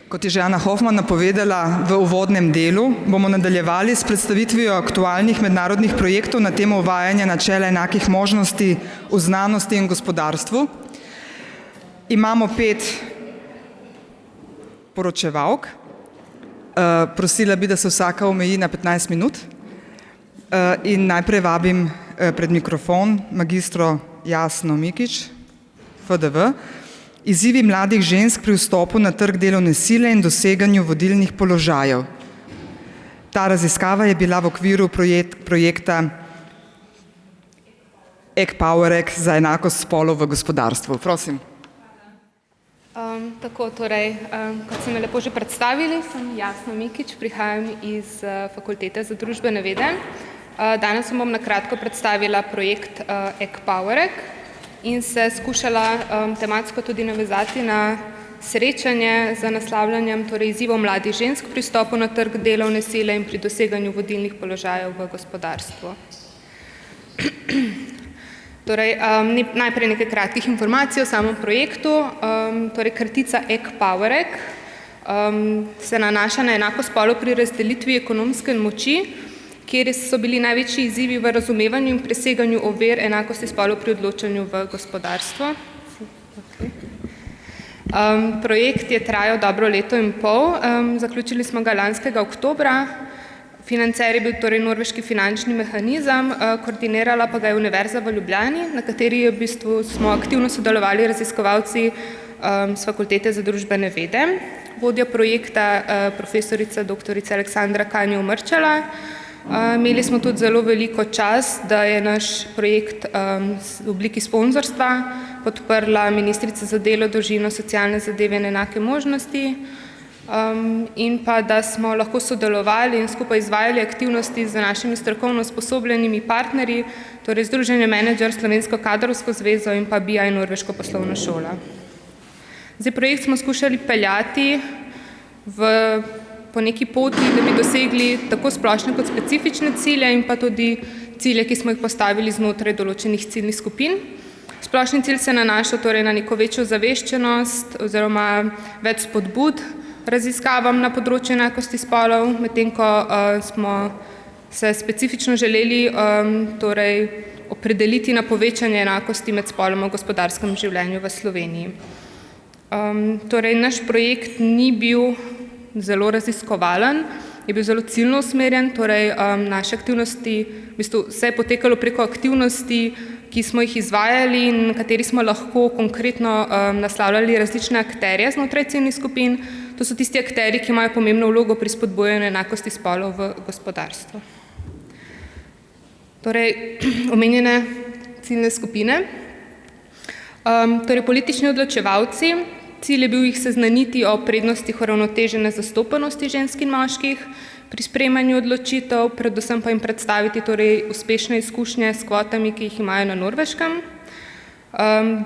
Kot je že Ana Hoffman napovedala v uvodnem delu, bomo nadaljevali s predstavitvijo aktualnih mednarodnih projektov na temo uvajanja načela enakih možnosti v znanosti in gospodarstvu. Imamo 5 poročevalk. Prosila bi, da se vsaka omeji na 15 minut. In najprej vabim pred mikrofon magistro Jasno Mikić, FDV, izzivi mladih žensk pri vstopu na trg delovne sile in doseganju vodilnih položajev. Ta raziskava je bila v okviru projekta EKPowerEK za enakost spolov v gospodarstvu. Prosim. Kot ste me lepo že predstavili, sem Jasna Mikić, prihajam iz Fakultete za družbene vede. Danes vam bom na kratko predstavila projekt EKPowerEK in se skušala tematsko tudi navezati na srečanje z naslavljanjem izzivov mladih žensk pri vstopu na trg delovne sile in pri doseganju vodilnih položajev v gospodarstvu. Najprej nekaj kratkih informacij o samem projektu. Kratica EKPowerEK se nanaša na enakost spolov pri razdelitvi ekonomske moči, kjer so bili največji izzivi v razumevanju in preseganju ovir enakosti spolov pri odločanju v gospodarstvu. Projekt je trajal dobro leto in pol, zaključili smo ga lanskega oktobra. Financer je bil norveški finančni mehanizem, koordinirala pa ga je Univerza v Ljubljani, na kateri smo aktivno sodelovali raziskovalci z Fakultete za družbene vede. Vodja projekta profesorica doktorica Aleksandra Kanjo-Mrčela. Imeli smo tudi zelo veliko čast, da je naš projekt v obliki sponzorstva podprla ministrica za delo, družino, socialne zadeve in enake možnosti in pa, da smo lahko sodelovali in skupaj izvajali aktivnosti z našimi strokovno usposobljenimi partnerji, torej Združenje Menedžer, Slovensko kadrovsko zvezo in pa BI Norveško poslovna šola. Projekt smo skušali peljati po neki poti, da bi dosegli tako splošne kot specifične cilje in pa tudi cilje, ki smo jih postavili znotraj določenih ciljnih skupin. Splošni cilj se nanaša na neko večjo zaveščenost oziroma več spodbud raziskavam na področju enakosti spolov, medtem ko smo se specifično želeli opredeliti na povečanje enakosti med spoloma v gospodarskem življenju v Sloveniji. Naš projekt ni bil zelo raziskovalen, je bil zelo ciljno usmerjen, naše aktivnosti, vse je potekalo preko aktivnosti, ki smo jih izvajali in na kateri smo lahko konkretno naslavljali različne akterje znotraj ciljnih skupin. To so tisti akterji, ki imajo pomembno vlogo pri spodbujanju enakosti spolov v gospodarstvu. Omenjene ciljne skupine. Politični odločevalci. Cilj je bil jih seznaniti o prednostih uravnotežene zastopanosti žensk in moških pri sprejemanju odločitev, predvsem pa jim predstaviti uspešne izkušnje s kvotami, ki jih imajo na Norveškem.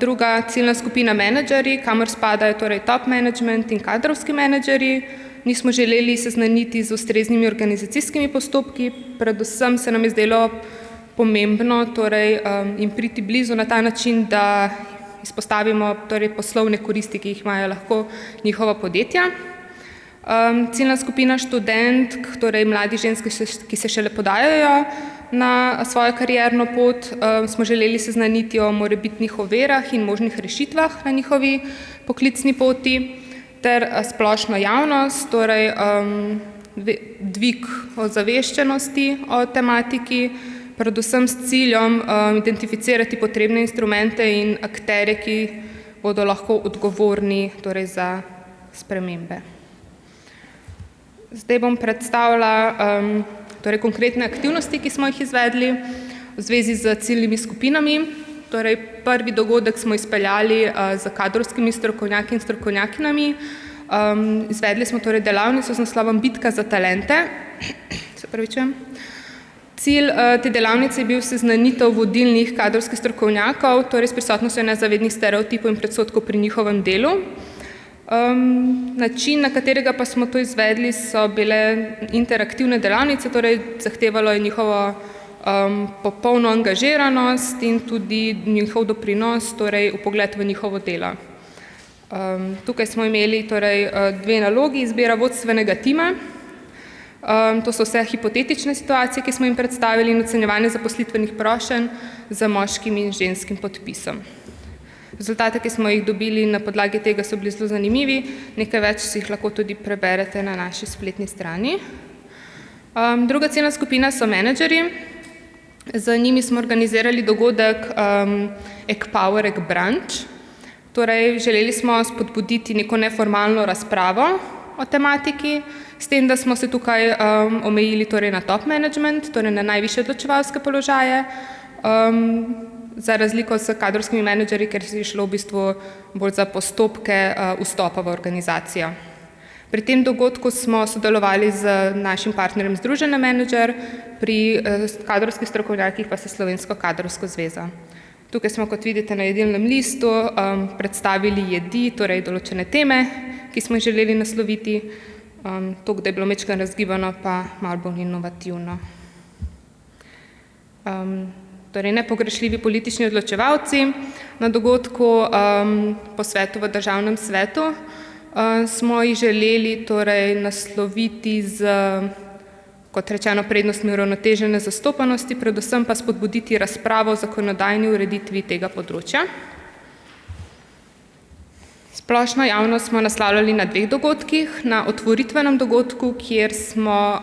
Druga ciljna skupina menedžerji, kamor spadajo top management in kadrovski menedžerji. Njih smo želeli seznaniti z ustreznimi organizacijskimi postopki, predvsem se nam je zdelo pomembno jim priti blizu na ta način, da izpostavimo poslovne koristi, ki jih imajo lahko njihova podjetja. Ciljna skupina študentk, mladi ženski, ki se šele podajajo na svojo karierno pot, smo želeli seznaniti o morebitnih ovirah in možnih rešitvah na njihovi poklicni poti, ter splošno javnost, dvig ozaveščenosti o tematiki, predvsem s ciljem identificirati potrebne instrumente in akterje, ki bodo lahko odgovorni za spremembe. Zdaj bom predstavila konkretne aktivnosti, ki smo jih izvedli v zvezi z ciljnimi skupinami. Prvi dogodek smo izpeljali z kadrovskimi strokovnjaki in strokovnjakinami. Izvedli smo delavnico z naslovom Bitka za talente. Cilj te delavnice je bil seznanitev vodilnih kadrovskih strokovnjakov, s prisotnostjo nezavednih stereotipov in predsodkov pri njihovem delu. Način, na katerega pa smo to izvedli, so bile interaktivne delavnice, zahtevalo je njihovo popolno angažiranost in tudi njihov doprinos, vpogled v njihovo delo. Tukaj smo imeli torej, dve nalogi, izbira vodstvenega tima. To so vse hipotetične situacije, ki smo jim predstavili, in ocenjevanje zaposlitvenih prošenj za moškim in ženskim podpisom. Rezultate, ki smo jih dobili na podlagi tega, so bili zelo zanimivi. Nekaj več si jih lahko tudi preberete na naši spletni strani. Druga ciljna skupina so menedžerji. Z njimi smo organizirali dogodek Ekpower Ek Branch. Torej, želeli smo spodbuditi neko neformalno razpravo o tematiki, s tem, da smo se tukaj omejili torej na top management, torej na najvišje odločevalske položaje, za razliko s kadrovskimi menedžerji, ker si šlo v bistvu bolj za postopke vstopa v organizacijo. Pri tem dogodku smo sodelovali z našim partnerjem Združenje Menedžer, pri kadrovskih strokovnjakih pa se Slovensko kadrovsko zvezo. Tukaj smo, kot vidite, na jedilnem listu predstavili jedi, torej določene teme, ki smo jih želeli nasloviti. To, da je bilo majčkeno razgibano, pa malo bolj inovativno. Torej, nepogrešljivi politični odločevalci. Na dogodku posvetu v Državnem svetu smo jih želeli torej nasloviti z, kot rečeno, prednostmi uravnotežene zastopanosti, predvsem pa spodbuditi razpravo o zakonodajni ureditvi tega področja. Splošno javnost smo naslavljali na dveh dogodkih. Na otvoritvenem dogodku, kjer smo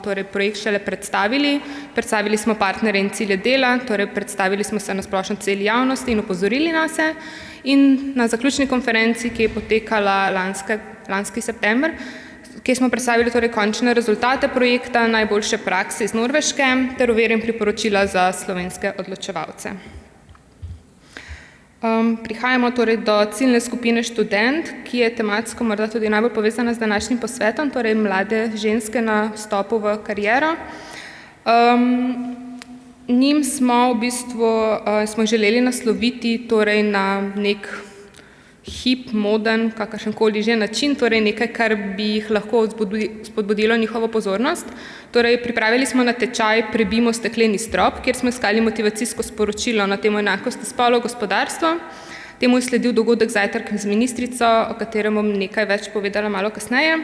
torej projekt šele predstavili smo partnerje in cilje dela, torej predstavili smo se na splošno celi javnosti in opozorili nase. In na zaključni konferenci, ki je potekala lanski september, kjer smo predstavili torej končne rezultate projekta, najboljše prakse iz Norveške ter ovire in priporočila za slovenske odločevalce. Prihajamo torej do ciljne skupine študent, ki je tematsko morda tudi najbolj povezana z današnjim posvetom, torej mlade ženske na vstopu v kariero. Njim smo v bistvu smo želeli nasloviti torej na nek hip, moden, kakršenkoli že način, torej nekaj, kar bi jih lahko spodbudilo njihovo pozornost. Torej, pripravili smo natečaj Prebijmo stekleni strop, kjer smo iskali motivacijsko sporočilo na temo enakosti spolov v gospodarstvu. Temu je sledil dogodek Zajtrk z ministrico, o katerem bom nekaj več povedala malo kasneje.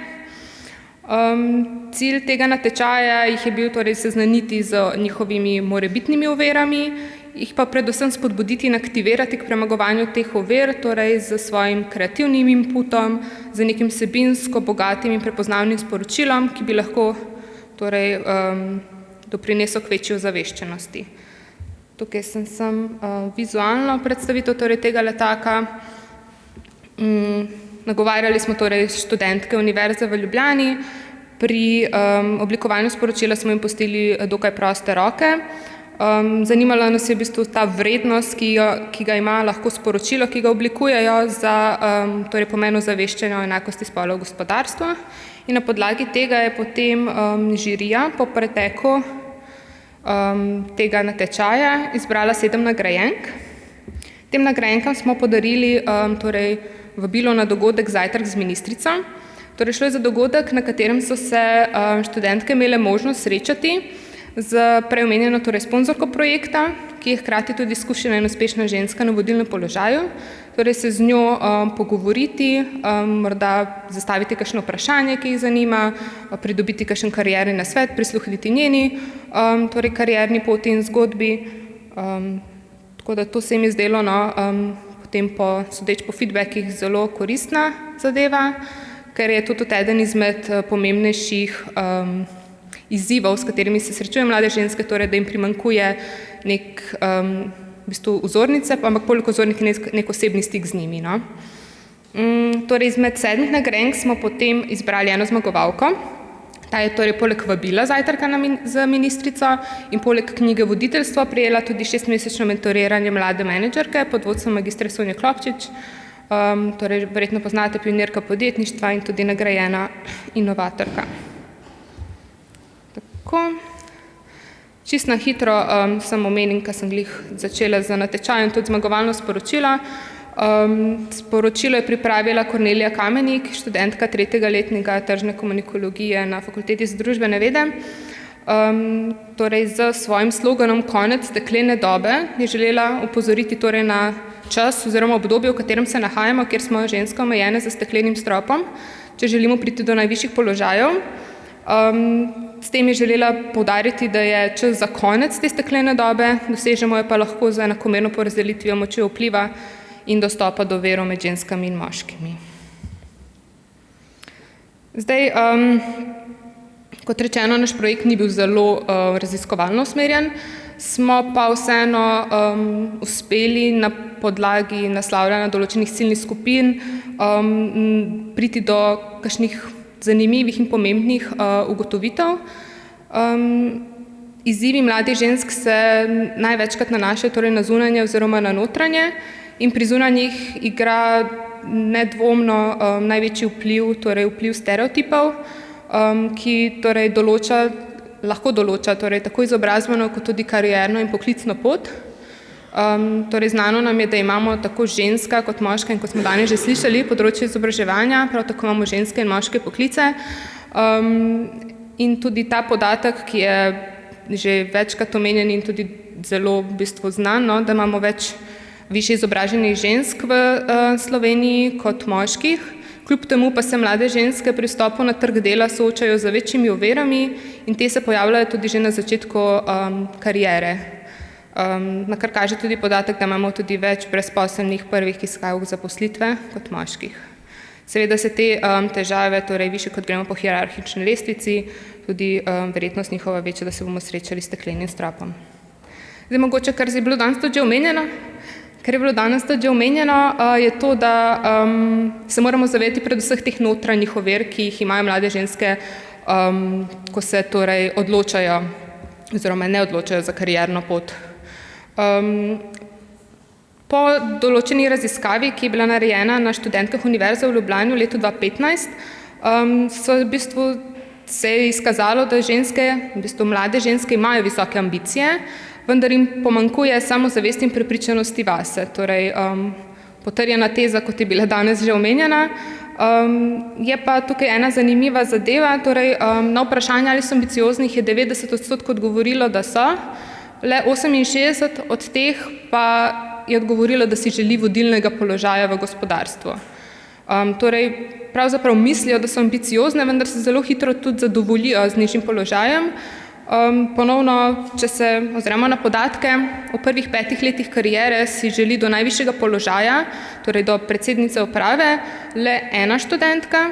Cilj tega natečaja jih je bil torej seznaniti z njihovimi morebitnimi ovirami, jih pa predvsem spodbuditi in aktivirati k premagovanju teh ovir, torej z svojim kreativnim inputom, z nekim vsebinsko bogatim in prepoznavnim sporočilom, ki bi lahko torej doprinesel k večji ozaveščenosti. Tukaj sem vizualno predstavitev torej tega letaka. Nagovarjali smo torej študentke Univerze v Ljubljani. Pri oblikovanju sporočila smo jim pustili dokaj proste roke. Zanimala nas je v bistvu ta vrednost, ki ga ima lahko sporočilo, ki ga oblikujejo za torej pomen ozaveščanja o enakosti spolov v gospodarstvu. In na podlagi tega je potem žirija po preteku tega natečaja izbrala 7 nagrajenk. Tem nagrajenkam smo podarili torej vabilo na dogodek Zajtrk z ministrico. Torej šlo je za dogodek, na katerem so se študentke imele možnost srečati z preomenjeno torej sponzorko projekta, ki je hkrati tudi izkušena in uspešna ženska na vodilnem položaju. Torej se z njo pogovoriti, morda zastaviti kakšno vprašanje, ki jih zanima, pridobiti kakšen karierni nasvet, prisluhniti njeni torej karierni poti in zgodbi. Tako da to se jim je zdelo, potem sodeč po feedbackih, zelo koristna zadeva, ker je tudi eden izmed pomembnejših izzivov, s katerimi se srečujejo mlade ženske, torej da jim primanjkuje nek v bistvu vzornice, ampak poleg vzornik nek osebni stik z njimi. Torej izmed 7 nagrajenk smo potem izbrali eno zmagovalko. Ta je torej poleg vabila Zajtrka z ministrico in poleg knjige Voditeljstvo prejela tudi 6-mesečno mentoriranje mlade menedžerke pod vodstvom magistre Sonje Klopčič. Torej verjetno poznate, pionirka podjetništva in tudi nagrajena inovatorka. Tako. Čisto na hitro sem omenim, ker sem glih začela z natečajem, tudi zmagovalno sporočilo. Sporočilo je pripravila Kornelija Kamenik, študentka 3. letnika tržne komunikologije na Fakulteti za družbene vede. Torej z svojim sloganom Konec steklene dobe je želela opozoriti torej na čas oziroma obdobje, v katerem se nahajamo, kjer smo ženske omejene za steklenim stropom, če želimo priti do najvišjih položajev. S tem je želela poudariti, da je čas za konec te steklene dobe, dosežemo jo pa lahko z enakomerno porazdelitvijo moči vpliva in dostopa do virov med ženskami in moškimi. Zdaj, kot rečeno, naš projekt ni bil zelo raziskovalno usmerjen, smo pa vseeno uspeli na podlagi naslavljanja določenih ciljnih skupin priti do kakšnih zanimivih in pomembnih ugotovitev. Izzivi mladih žensk se največkrat nanašajo torej na zunanje oziroma na notranje in pri zunanjih igra nedvomno največji vpliv, torej vpliv stereotipov, ki torej lahko določa torej tako izobrazbeno kot tudi karierno in poklicno pot. Torej znano nam je, da imamo tako ženska kot moška in kot smo danes že slišali področje izobraževanja, prav tako imamo ženske in moške poklice. In tudi ta podatek, ki je že večkrat omenjen in tudi zelo v bistvu znan, da imamo več višje izobraženih žensk v Sloveniji kot moških. Kljub temu pa se mlade ženske pri vstopu na trg dela soočajo z večjimi ovirami in te se pojavljajo tudi že na začetku kariere. Na kar kaže tudi podatek, da imamo tudi več brezposelnih prvih iskalk zaposlitve kot moških. Seveda se te težave, torej višje kot gremo po hierarhični lestvici, tudi verjetnost njihova večja, da se bomo srečali s steklenim stropom. Zdaj mogoče, kar je bilo danes tudi že omenjeno, je to, da se moramo zavedati predvsem teh notranjih ovir, ki jih imajo mlade ženske, ko se torej odločajo oziroma ne odločajo za karierno pot. Po določeni raziskavi, ki je bila narejena na študentkah Univerze v Ljubljani v letu 2015, se je izkazalo, da mlade ženske imajo visoke ambicije, vendar jim pomanjkuje samozavesti in prepričanosti vase. Torej, potrjena teza, kot je bila danes že omenjena. Je pa tukaj ena zanimiva zadeva, torej na vprašanje, ali so ambiciozni, je 90% odgovorilo, da so, le 68 od teh pa je odgovorilo, da si želi vodilnega položaja v gospodarstvu. Torej, pravzaprav mislijo, da so ambiciozne, vendar se zelo hitro tudi zadovoljijo z nižjim položajem. Ponovno, če se ozremo na podatke, v prvih 5 letih kariere si želi do najvišjega položaja, torej do predsednice uprave, le ena študentka,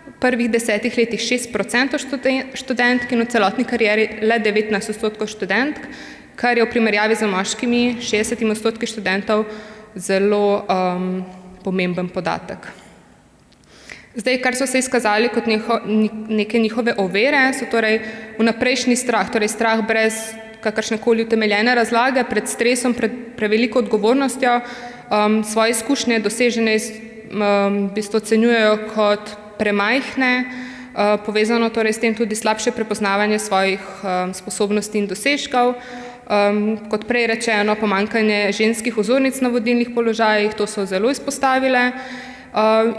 v prvih 10 letih 6% študentk in v celotni karieri le 19% študentk, kar je v primerjavi z moškimi 60% študentov zelo pomemben podatek. Zdaj, kar so se izkazali kot neke njihove ovire, so torej vnaprejšnji strah, torej strah brez kakršnekoli utemeljene razlage, pred stresom, pred preveliko odgovornostjo, svoje izkušnje dosežene v bistvu ocenjujejo kot premajhne, povezano torej s tem tudi slabše prepoznavanje svojih sposobnosti in dosežkov, kot prej rečeno, pomanjkanje ženskih vzornic na vodilnih položajih, to so zelo izpostavile.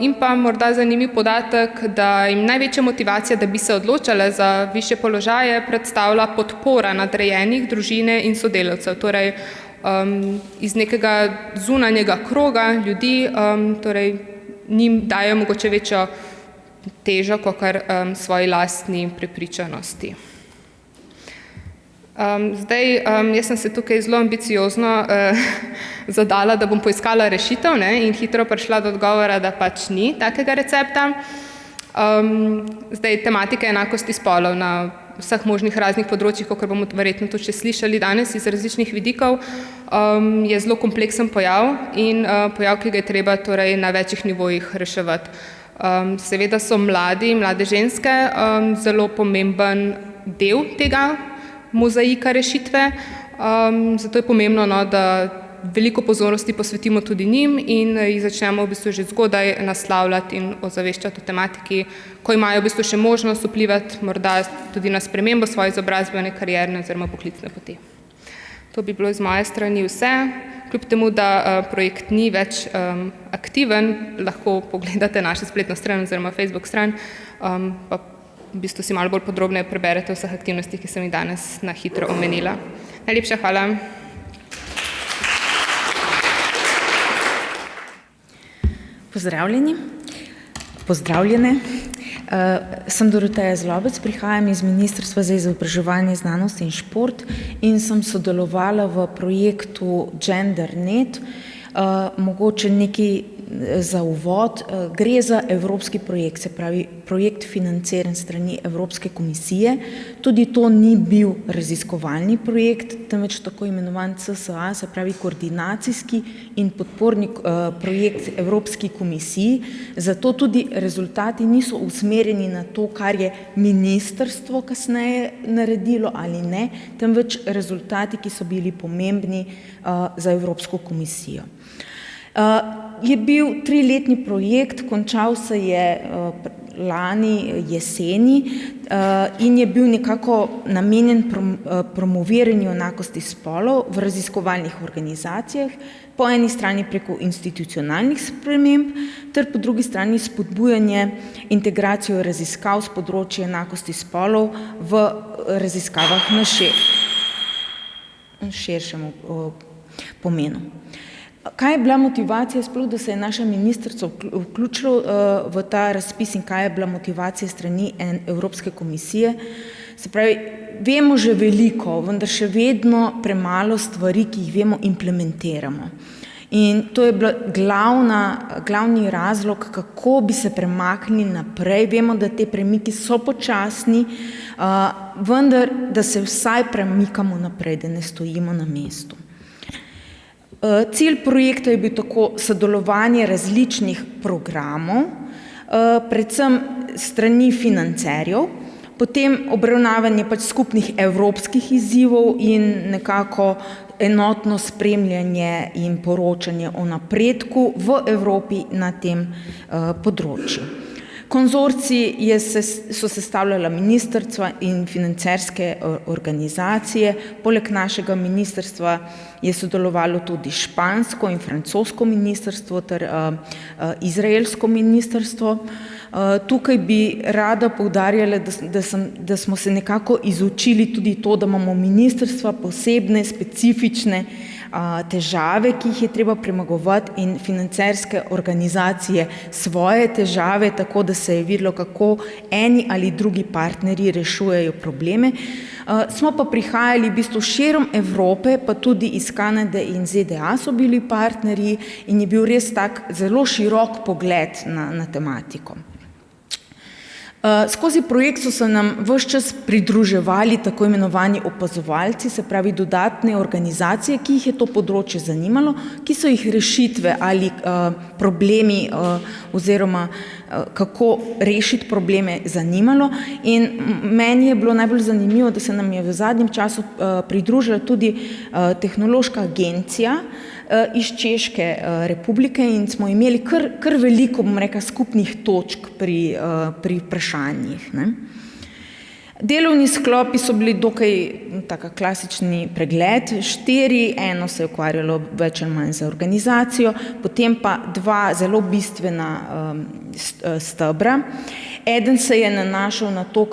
In pa morda zanimiv podatek, da jim največja motivacija, da bi se odločale za višje položaje, predstavlja podpora nadrejenih, družine in sodelavcev. Torej, iz nekega zunanjega kroga ljudi, torej njim dajo mogoče večjo težo, kakor svoji lastni prepričanosti. Zdaj, jaz sem se tukaj zelo ambiciozno zadala, da bom poiskala rešitev in hitro prišla do odgovora, da pač ni takega recepta. Zdaj, tematika enakosti spolov na vseh možnih raznih področjih, kakor bomo verjetno tudi še slišali danes iz različnih vidikov, je zelo kompleksen pojav in pojav, ki ga je treba torej na večjih nivojih reševati. Seveda so mlade ženske zelo pomemben del tega mozaika rešitve, zato je pomembno, da veliko pozornosti posvetimo tudi njim in jih začnemo v bistvu že zgodaj naslavljati in ozaveščati o tematiki, ko imajo v bistvu še možnost vplivati morda tudi na spremembo svoje izobrazbene, karierne oziroma poklicne poti. To bi bilo iz moje strani vse. Kljub temu, da projekt ni več aktiven, lahko pogledate našo spletno stran oziroma Facebook stran, pa v bistvu si malo bolj podrobneje preberete vseh aktivnostih, ki sem jih danes na hitro omenila. Najlepša hvala. Pozdravljene. Sem Doroteja Zlobec, prihajam iz Ministrstva za izobraževanje, znanost in šport in sem sodelovala v projektu GenderNet. Mogoče nekaj za uvod. Gre za evropski projekt, se pravi projekt financiran strani Evropske komisije. Tudi to ni bil raziskovalni projekt, temveč tako imenovan CSA, se pravi koordinacijski in podporni projekt Evropski komisiji. Zato tudi rezultati niso usmerjeni na to, kar je ministrstvo kasneje naredilo ali ne, temveč rezultati, ki so bili pomembni za Evropsko komisijo. Je bil 3-letni projekt, končal se je lani jeseni in je bil nekako namenjen promoviranju enakosti spolov v raziskovalnih organizacijah, po eni strani preko institucionalnih sprememb, ter po drugi strani spodbujanje integracijo raziskav s področja enakosti spolov v raziskavah na širšem pomenu. Kaj je bila motivacija sploh, da se je naše ministrstvo vključilo v ta razpis in kaj je bila motivacija strani Evropske komisije? Se pravi, vemo že veliko, vendar še vedno premalo stvari, ki jih vemo, implementiramo. In to je bil glavni razlog, kako bi se premaknili naprej. Vemo, da te premiki so počasni, vendar da se vsaj premikamo naprej, da ne stojimo na mestu. Cilj projekta je bil tako sodelovanje različnih programov, predvsem strani financerjev, potem obravnavanje skupnih evropskih izzivov in nekako enotno spremljanje in poročanje o napredku v Evropi na tem področju. Konzorcij so sestavljala ministrstva in financerske organizacije, poleg našega ministrstva je sodelovalo tudi špansko in francosko ministrstvo ter izraelsko ministrstvo. Tukaj bi rada poudarjala, da smo se nekako izučili tudi to, da imamo ministrstva posebne, specifične težave, ki jih je treba premagovati, in financerske organizacije svoje težave, tako da se je videlo, kako eni ali drugi partnerji rešujejo probleme. Smo pa prihajali v bistvu širom Evrope, pa tudi iz Kanade in ZDA so bili partnerji in je bil res tak zelo širok pogled na tematiko. Skozi projekt so se nam ves čas pridruževali tako imenovani opazovalci, se pravi dodatne organizacije, ki jih je to področje zanimalo, ki so jih rešitve ali problemi oziroma kako rešiti probleme zanimalo. In meni je bilo najbolj zanimivo, da se nam je v zadnjem času pridružila tudi tehnološka agencija iz Češke republike in smo imeli kar veliko, bom rekla, skupnih točk pri vprašanjih. Delovni sklopi so bili dokaj taka klasični pregled, 4, eno se je ukvarjalo več ali manj za organizacijo, potem pa 2 zelo bistvena stebra. Eden se je nanašal na to,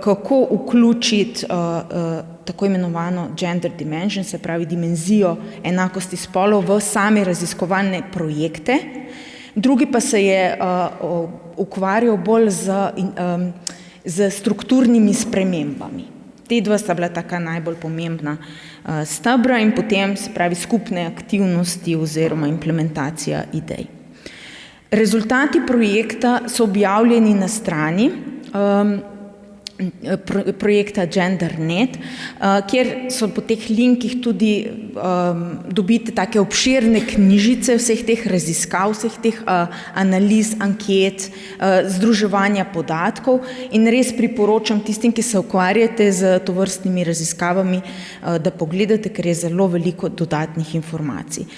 kako vključiti tako imenovano gender dimension, se pravi dimenzijo enakosti spolov v same raziskovalne projekte. Drugi pa se je ukvarjal bolj z strukturnimi spremembami. Te 2 sta bila taka najbolj pomembna stebra in potem, se pravi, skupne aktivnosti oziroma implementacija idej. Rezultati projekta so objavljeni na strani projekta GenderNet, kjer so po teh linkih tudi dobiti take obširne knjižice vseh teh raziskav, vseh teh analiz, anket, združevanja podatkov in res priporočam tistim, ki se ukvarjate z tovrstnimi raziskavami, da pogledate, ker je zelo veliko dodatnih informacij.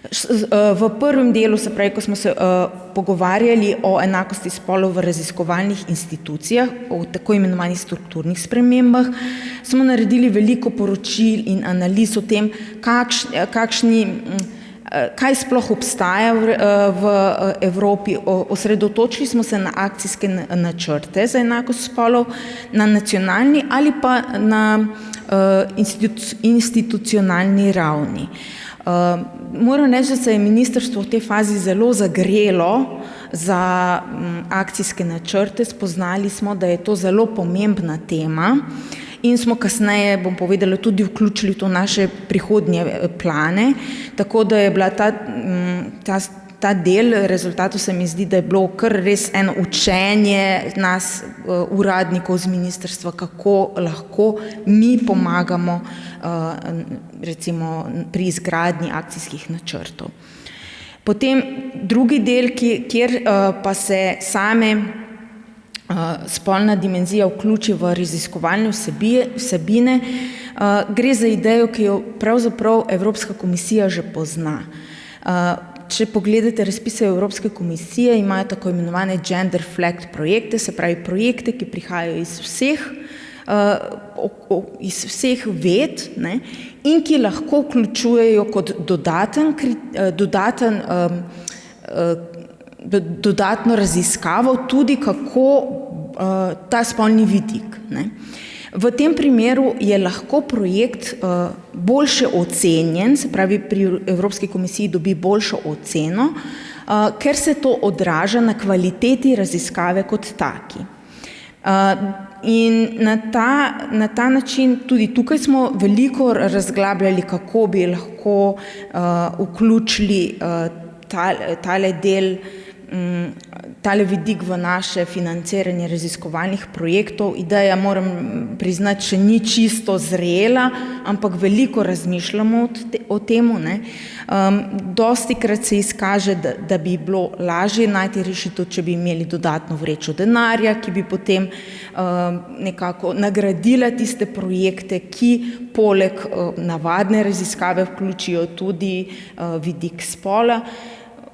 V prvem delu, se pravi, ko smo se pogovarjali o enakosti spolov v raziskovalnih institucijah, o tako imenovanih strukturnih spremembah, smo naredili veliko poročil in analiz o tem, kaj sploh obstaja v Evropi. Osredotočili smo se na akcijske načrte za enakost spolov na nacionalni ali pa na institucionalni ravni. Moram reči, da se je ministrstvo v tej fazi zelo zagrelo za akcijske načrte. Spoznali smo, da je to zelo pomembna tema in smo kasneje, bom povedala, tudi vključili to naše prihodnje plane, tako da je bila ta del rezultatov, se mi zdi, da je bilo kar res eno učenje nas, uradnikov z ministrstva, kako lahko mi pomagamo recimo pri izgradnji akcijskih načrtov. Potem drugi del, kjer pa se same spolna dimenzija vključi v raziskovalne vsebine, gre za idejo, ki jo pravzaprav Evropska komisija že pozna. Če pogledate razpise Evropske komisije, imajo tako imenovane gender flagged projekte, se pravi projekte, ki prihajajo iz vseh ved, ne, in ki lahko vključujejo kot dodatno raziskavo tudi, kako ta spolni vidik. Ne. V tem primeru je lahko projekt boljše ocenjen, se pravi pri Evropski komisiji dobi boljšo oceno, ker se to odraža na kvaliteti raziskave kot taki. In na ta način tudi tukaj smo veliko razglabljali, kako bi lahko vključili tale vidik v naše financiranje raziskovalnih projektov. Ideja, moram priznati, še ni čisto zrela, ampak veliko razmišljamo o temu. Dostikrat se izkaže, da bi bilo lažje najti rešitev, če bi imeli dodatno vrečo denarja, ki bi potem nekako nagradila tiste projekte, ki poleg navadne raziskave vključijo tudi vidik spola.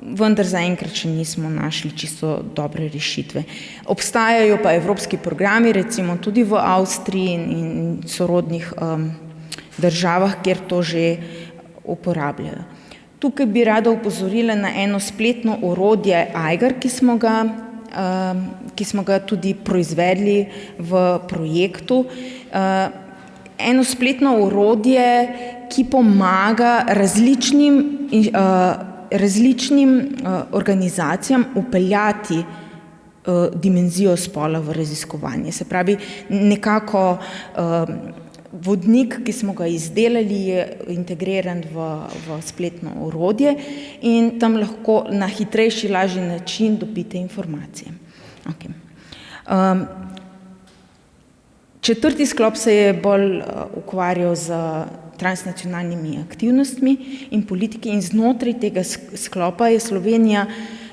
Vendar zaenkrat še nismo našli čisto dobre rešitve. Obstajajo pa evropski programi, recimo tudi v Avstriji in sorodnih državah, kjer to že uporabljajo. Tukaj bi rada opozorila na eno spletno orodje Eiger, ki smo ga tudi proizvedli v projektu. Eno spletno orodje, ki pomaga različnim organizacijam vpeljati dimenzijo spola v raziskovanje. Se pravi, nekako vodnik, ki smo ga izdelali, je integriran v spletno orodje in tam lahko na hitrejši, lažji način dobite informacije. Okay. Četrti sklop se je bolj ukvarjal z transnacionalnimi aktivnostmi in politiki in znotraj tega sklopa je Slovenija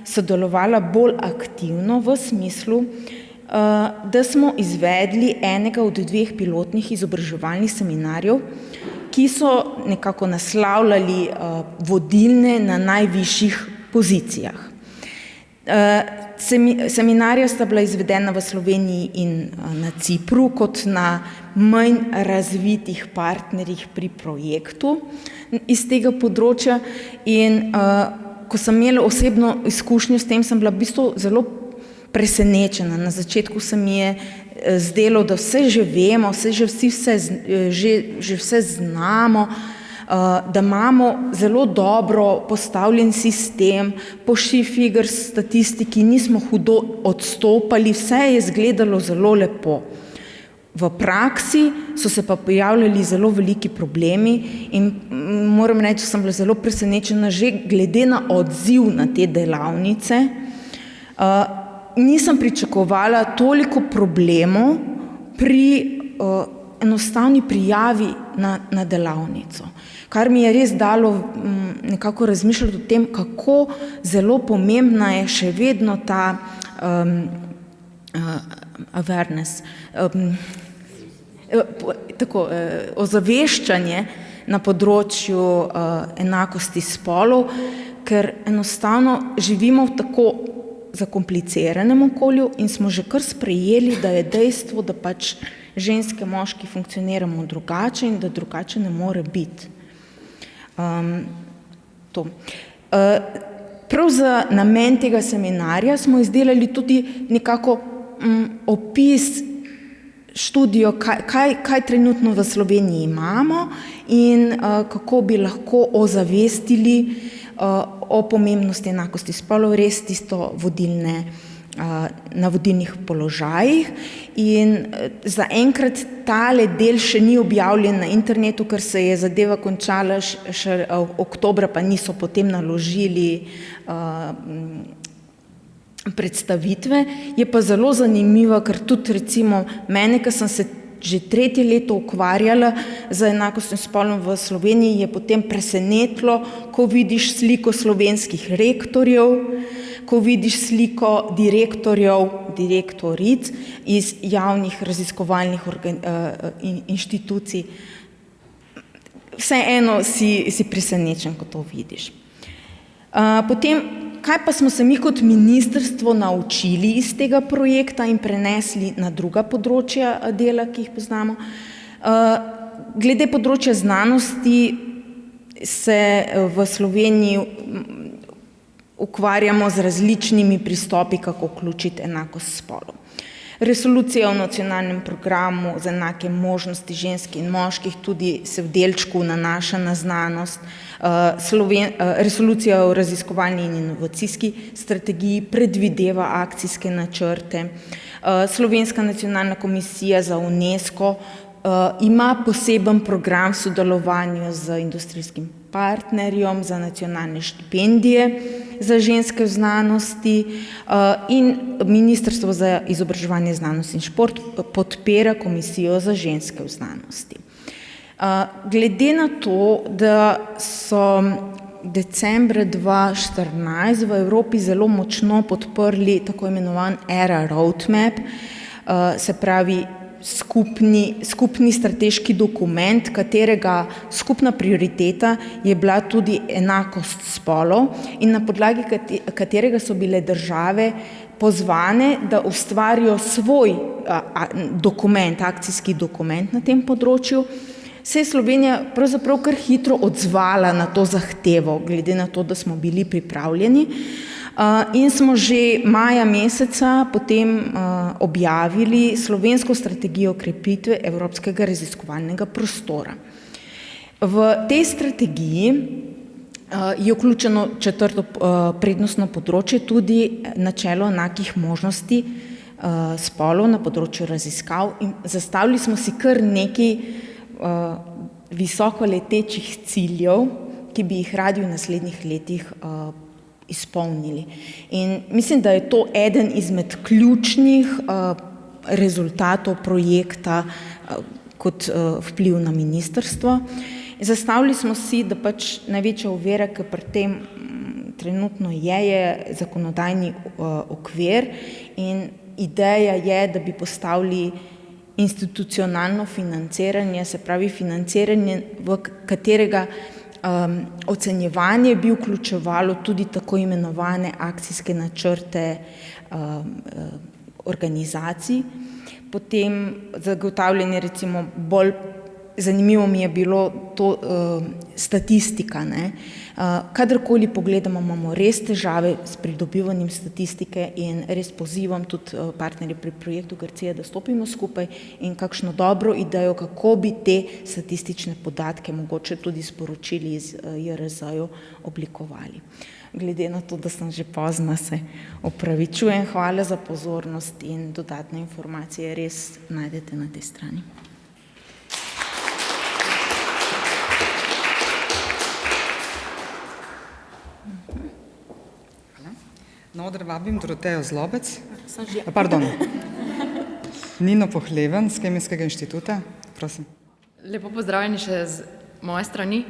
sodelovala bolj aktivno v smislu, da smo izvedli enega od 2 pilotnih izobraževalnih seminarjev, ki so nekako naslavljali vodilne na najvišjih pozicijah. Seminarja sta bila izvedena v Sloveniji in na Cipru kot na manj razvitih partnerjih pri projektu iz tega področja in ko sem imela osebno izkušnjo s tem, sem bila v bistvu zelo presenečena. Na začetku se mi je zdelo, da vse že vemo, že vse znamo, da imamo zelo dobro postavljen sistem, po Schifiger statistiki nismo hudo odstopali, vse je izgledalo zelo lepo. V praksi so se pa pojavljali zelo veliki problemi in moram reči, da sem bila zelo presenečena že glede na odziv na te delavnice. Nisem pričakovala toliko problemov pri enostavni prijavi na delavnico, kar mi je res dalo nekako razmišljati o tem, kako zelo pomembna je še vedno ta awareness, ozaveščanje na področju enakosti spolov, ker enostavno živimo v tako zakompliciranem okolju in smo že kar sprejeli, da je dejstvo, da pač ženske, moški funkcioniramo drugače in da drugače ne more biti. Prav za namen tega seminarja smo izdelali tudi nekako opis študijo, kaj trenutno v Sloveniji imamo in kako bi lahko ozavestili o pomembnosti enakosti spolov, res tisto na vodilnih položajih. In zaenkrat tale del še ni objavljen na internetu, ker se je zadeva končala še oktobra, pa niso potem naložili predstavitve. Je pa zelo zanimivo, ker tudi recimo mene, ki sem se že 3. leto ukvarjala z enakostjo spolov v Sloveniji, je potem presenetilo, ko vidiš sliko slovenskih rektorjev, ko vidiš sliko direktoric iz javnih raziskovalnih inštitucij. Vseeno si presenečen, ko to vidiš. Potem, kaj pa smo se mi kot ministrstvo naučili iz tega projekta in prenesli na druga področja dela, ki jih poznamo? Glede področja znanosti se v Sloveniji ukvarjamo z različnimi pristopi, kako vključiti enakost spolov. Resolucija o nacionalnem programu za enake možnosti žensk in moških tudi se v delčku nanaša na znanost. Resolucija o raziskovalni in inovacijski strategiji predvideva akcijske načrte. Slovenska nacionalna komisija za UNESCO ima poseben program v sodelovanju z industrijskim partnerjem za nacionalne štipendije za ženske v znanosti in Ministrstvo za izobraževanje, znanost in šport podpira Komisijo za ženske v znanosti. Glede na to, da so decembra 2014 v Evropi zelo močno podprli tako imenovan ERA Roadmap, se pravi skupni strateški dokument, katerega skupna prioriteta je bila tudi enakost spolov in na podlagi katerega so bile države pozvane, da ustvarijo svoj dokument, akcijski dokument na tem področju, se je Slovenija pravzaprav kar hitro odzvala na to zahtevo, glede na to, da smo bili pripravljeni. In smo že maja meseca potem objavili slovensko strategijo krepitve evropskega raziskovalnega prostora. V tej strategiji je vključeno 4. prednostno področje, tudi načelo enakih možnosti spolov na področju raziskav in zastavili smo si kar nekaj visoko letečih ciljev, ki bi jih radi v naslednjih letih izpolnili. In mislim, da je to eden izmed ključnih rezultatov projekta kot vpliv na ministrstvo. Zastavili smo si, da pač največja ovira, ki pri tem trenutno je zakonodajni okvir in ideja je, da bi postavili institucionalno financiranje, se pravi financiranje, v katerega ocenjevanje bi vključevalo tudi tako imenovane akcijske načrte organizacij, potem zagotavljanje recimo bolj zanimivo mi je bilo to statistika. Kadarkoli pogledamo, imamo res težave s pridobivanjem statistike in res pozivam tudi partnerje pri projektu Garcia, da stopimo skupaj in kakšno dobro idejo, kako bi te statistične podatke mogoče tudi sporočili iz JRZ-ju oblikovali. Glede na to, da sem že pozna, se opravičujem. Hvala za pozornost in dodatne informacije res najdete na tej strani. Na oder vabim Dorotejo Zlobec, Nino Pohleven z Kemijskega inštituta, prosim. Lepo pozdravljeni še z moje strani.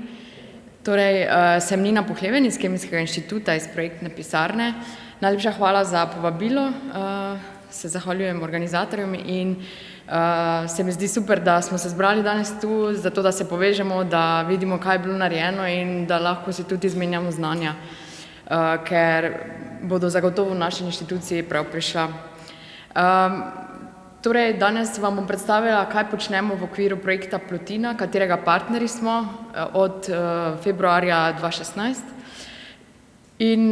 Torej, sem Nina Pohleven iz Kemijskega inštituta, iz projektne pisarne. Najlepša hvala za povabilo, se zahvaljujem organizatorjem in se mi zdi super, da smo se zbrali danes tu, zato da se povežemo, da vidimo, kaj je bilo narejeno in da lahko si tudi izmenjamo znanja, ker bodo zagotovo v naši inštituciji prav prišla. Torej, danes vam bom predstavila, kaj počnemo v okviru projekta Plotina, katerega partneri smo od februarja 2016. In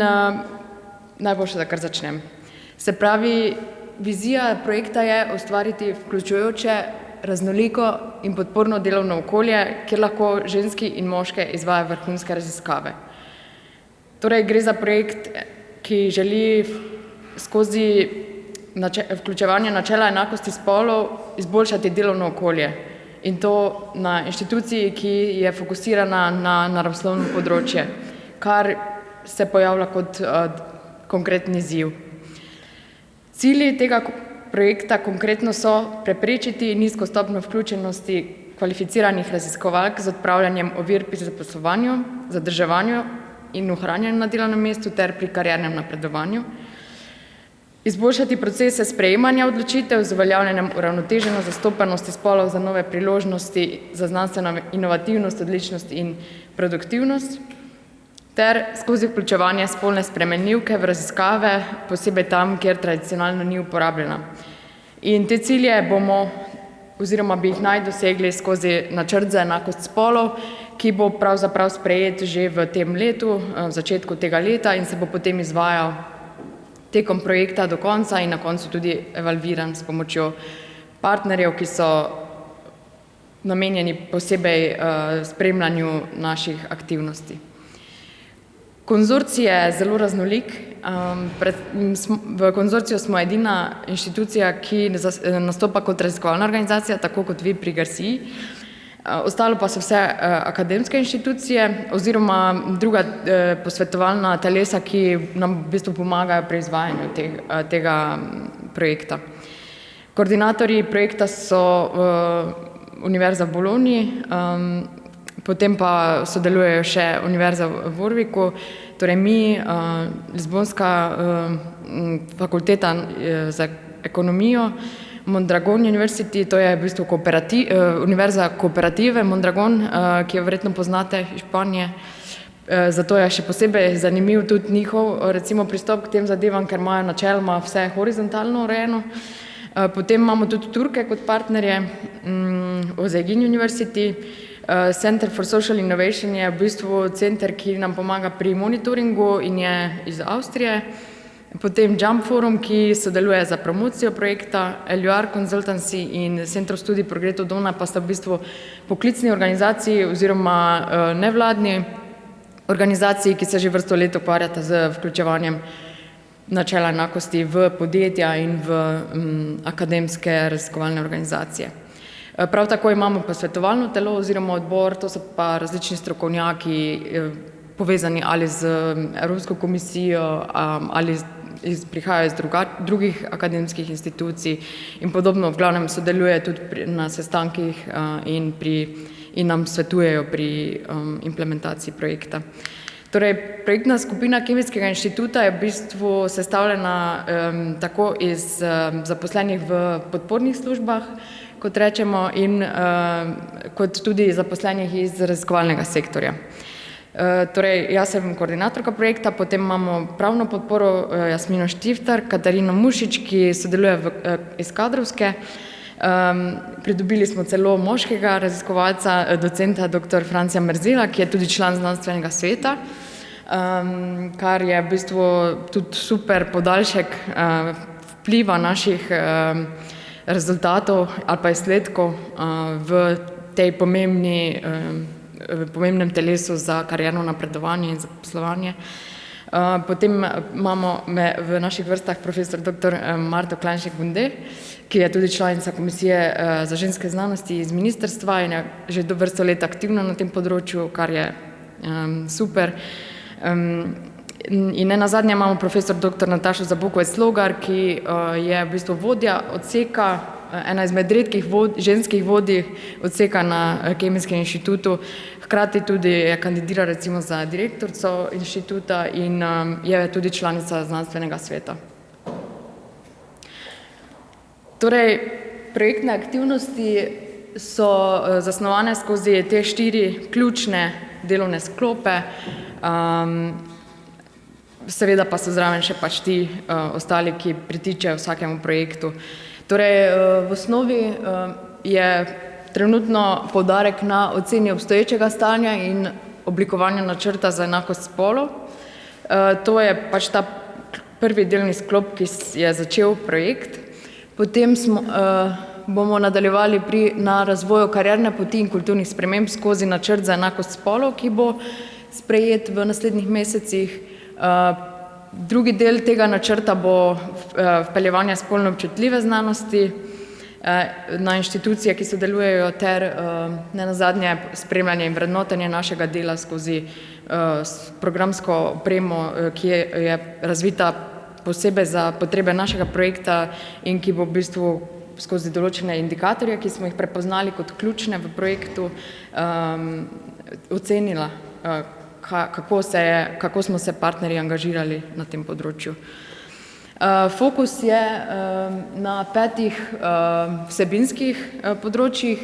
najboljše, da kar začnem. Se pravi, vizija projekta je ustvariti vključujoče, raznoliko in podporno delovno okolje, kjer lahko ženski in moške izvajajo vrhunske raziskave. Torej gre za projekt, ki želi skozi vključevanje načela enakosti spolov izboljšati delovno okolje in to na inštituciji, ki je fokusirana na naravoslovno področje, kar se pojavlja kot konkretni izziv. Cilji tega projekta konkretno so preprečiti nizko stopnjo vključenosti kvalificiranih raziskovalk z odpravljanjem ovir pri zaposlovanju, zadrževanju in ohranjanju na delovnem mestu ter pri kariernem napredovanju, izboljšati procese sprejemanja odločitev z uveljavljanjem uravnotežene zastopanosti spolov za nove priložnosti za znanstveno inovativnost, odličnost in produktivnost, ter skozi vključevanje spolne spremenljivke v raziskave, posebej tam, kjer tradicionalno ni uporabljena. In te cilje bomo, oziroma bi jih naj dosegli skozi načrt za enakost spolov, ki bo pravzaprav sprejet že v tem letu, v začetku tega leta in se bo potem izvajal tekom projekta do konca in na koncu tudi evalviran s pomočjo partnerjev, ki so namenjeni posebej spremljanju naših aktivnosti. Konzorcij je zelo raznolik. V konzorciju smo edina inštitucija, ki nastopa kot raziskovalna organizacija, tako kot vi pri Garciji. Ostalo pa so vse akademske inštitucije oziroma druga posvetovalna telesa, ki nam v bistvu pomagajo pri izvajanju tega projekta. Koordinatorji projekta so Univerza v Bologni, potem pa sodelujejo še Univerza v Warwicku, torej mi, Lizbonska fakulteta za ekonomijo, Mondragon University, to je v bistvu Univerza kooperative Mondragon, ki jo verjetno poznate iz Španije. Zato je še posebej zanimiv tudi njihov recimo pristop k tem zadevam, ker imajo načeloma vse horizontalno urejeno. Potem imamo tudi Turke kot partnerje, Ozegin University. Center for Social Innovation je v bistvu center, ki nam pomaga pri monitoringu in je iz Avstrije. Potem Jump Forum, ki sodeluje za promocijo projekta, LUR Consultancy in Centro Studi Progreto Dona pa sta v bistvu poklicni organizaciji oziroma nevladni organizaciji, ki se že vrsto let ukvarjata z vključevanjem načela enakosti v podjetja in v akademske raziskovalne organizacije. Prav tako imamo pa svetovalno telo oziroma odbor, to so pa različni strokovnjaki povezani ali z Evropsko komisijo ali prihajajo iz drugih akademskih institucij in podobno, v glavnem sodeluje tudi na sestankih in nam svetujejo pri implementaciji projekta. Torej, projektna skupina Kemijskega inštituta je v bistvu sestavljena tako iz zaposlenih v podpornih službah, kot rečemo, in kot tudi zaposlenih iz raziskovalnega sektorja. Torej, jaz sem koordinatorka projekta, potem imamo pravno podporo Jasmino Štiftar, Katarino Mušič, ki sodeluje iz kadrovske. Pridobili smo celo moškega raziskovalca, docenta dr. Francija Merzela, ki je tudi član znanstvenega sveta, kar je v bistvu tudi super podaljšek vpliva naših rezultatov ali pa izsledkov v tej pomembnem telesu za karierno napredovanje in zaposlovanje. Potem imamo v naših vrstah profesor dr. Marto Klajnšek-Bunde, ki je tudi članica Komisije za ženske znanosti iz ministrstva in je že do vrsto let aktivna na tem področju, kar je super. In nenazadnje imamo profesor dr. Natašo Zabukovec-Logar, ki je v bistvu vodja odseka, ena izmed redkih ženskih vodij odseka na Kemijskem inštitutu, hkrati tudi je kandidira recimo za direktorico inštituta in je tudi članica znanstvenega sveta. Torej, projektne aktivnosti so zasnovane skozi te 4 ključne delovne sklope, seveda pa so zraven še pač ti ostali, ki pritičejo vsakemu projektu. Torej, v osnovi je trenutno poudarek na oceni obstoječega stanja in oblikovanju načrta za enakost spolov. To je pač ta prvi delni sklop, ki je začel projekt. Potem bomo nadaljevali na razvoju karierne poti in kulturnih sprememb skozi načrt za enakost spolov, ki bo sprejet v naslednjih mesecih. Drugi del tega načrta bo vpeljevanje spolno občutljive znanosti na inštitucije, ki sodelujejo, ter nenazadnje spremljanje in vrednotenje našega dela skozi programsko opremo, ki je razvita posebej za potrebe našega projekta in ki bo v bistvu skozi določene indikatorje, ki smo jih prepoznali kot ključne v projektu, ocenila, kako smo se partnerji angažirali na tem področju. Fokus je na 5 vsebinskih področjih.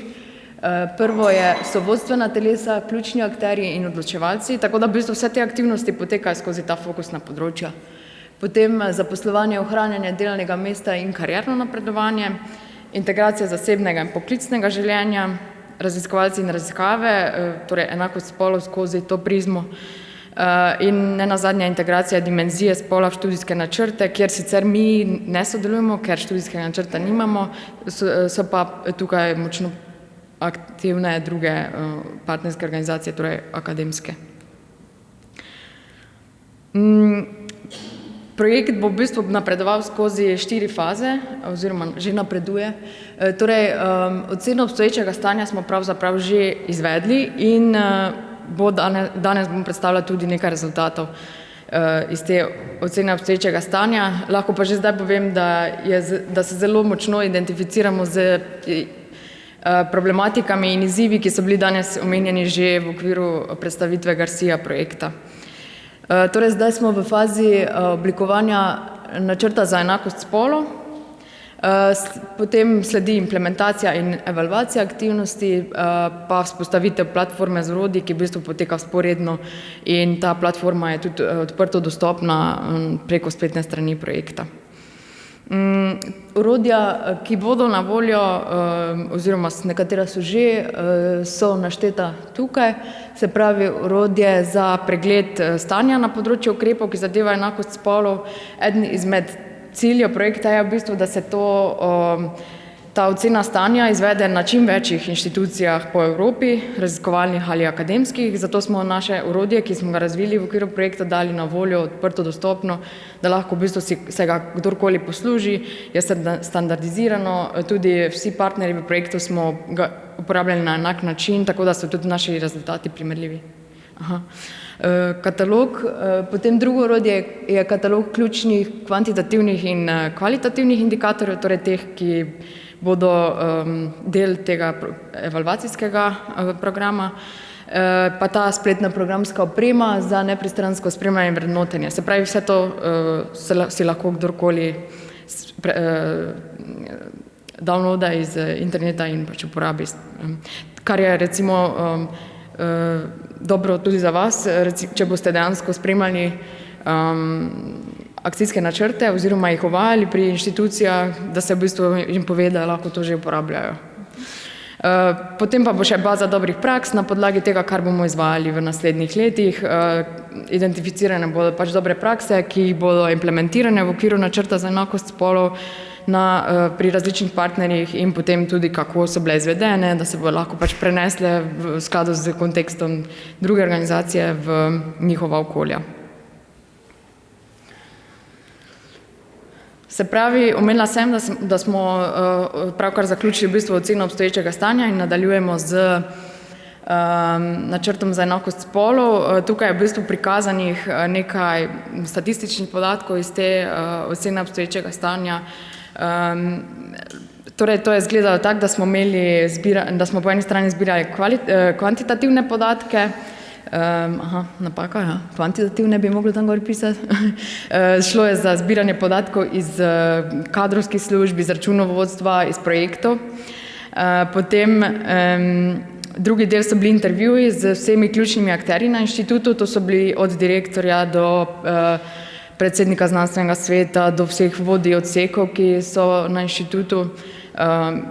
Prvo so vodstvena telesa, ključni akterji in odločevalci, tako da v bistvu vse te aktivnosti potekajo skozi ta fokusna področja. Potem zaposlovanje, ohranjanje delovnega mesta in karierno napredovanje, integracija zasebnega in poklicnega življenja, raziskovalci in raziskave, torej enakost spolov skozi to prizmo, in nenazadnje integracija dimenzije spola v študijske načrte, kjer sicer mi ne sodelujemo, ker študijskega načrta nimamo, so pa tukaj močno aktivne druge partnerske organizacije, torej akademske. Projekt bo v bistvu napredoval skozi 4 faze, oziroma že napreduje. Torej, oceno obstoječega stanja smo pravzaprav že izvedli in danes bomo predstavljali tudi nekaj rezultatov iz te ocene obstoječega stanja. Lahko pa že zdaj povem, da se zelo močno identificiramo z problematikami in izzivi, ki so bili danes omenjeni že v okviru predstavitve Garcia projekta. Torej, zdaj smo v fazi oblikovanja načrta za enakost spolov, potem sledi implementacija in evalvacija aktivnosti, pa vzpostavitev platforme z orodji, ki v bistvu poteka vzporedno, in ta platforma je tudi odprto dostopna preko spletne strani projekta. Orodja, ki bodo na voljo, oziroma nekatera so že, so našteta tukaj, se pravi orodje za pregled stanja na področju ukrepov, ki zadeva enakost spolov. Eden izmed ciljev projekta je v bistvu, da se ta ocena stanja izvede na čim večjih inštitucijah po Evropi, raziskovalnih ali akademskih, zato smo naše orodje, ki smo ga razvili v okviru projekta, dali na voljo odprto dostopno, da lahko v bistvu se ga kdorkoli posluži, je standardizirano, tudi vsi partnerji v projektu smo ga uporabljali na enak način, tako da so tudi naši rezultati primerljivi. Katalog, potem drugo orodje je katalog ključnih kvantitativnih in kvalitativnih indikatorjev, torej teh, ki bodo del tega evalvacijskega programa, pa ta spletna programska oprema za nepristransko spremljanje in vrednotenje. Se pravi, vse to si lahko kdorkoli downloada iz interneta in pač uporabi. Kar je recimo dobro tudi za vas, če boste dejansko spremljali akcijske načrte oziroma jih uvajali pri inštitucijah, da se v bistvu jim pove, da lahko to že uporabljajo. Potem pa bo še baza dobrih praks na podlagi tega, kar bomo izvajali v naslednjih letih. Identificirane bodo pač dobre prakse, ki bodo implementirane v okviru načrta za enakost spolov pri različnih partnerjih, in potem tudi, kako so bile izvedene, da se bodo lahko pač prenesle v skladu z kontekstom druge organizacije v njihova okolja. Se pravi, omenila sem, da smo pravkar zaključili v bistvu oceno obstoječega stanja in nadaljujemo z načrtom za enakost spolov. Tukaj je v bistvu prikazanih nekaj statističnih podatkov iz te ocene obstoječega stanja. Torej, to je izgledalo tako, da smo po eni strani zbirali kvantitativne podatke, napaka, ja, kvantitativne bi moglo tam gor pisati. Šlo je za zbiranje podatkov iz kadrovskih služb, iz računovodstva, iz projektov. Potem drugi del so bili intervjuji z vsemi ključnimi akterji na inštitutu, to so bili od direktorja do predsednika znanstvenega sveta, do vseh vodij odsekov, ki so na inštitutu,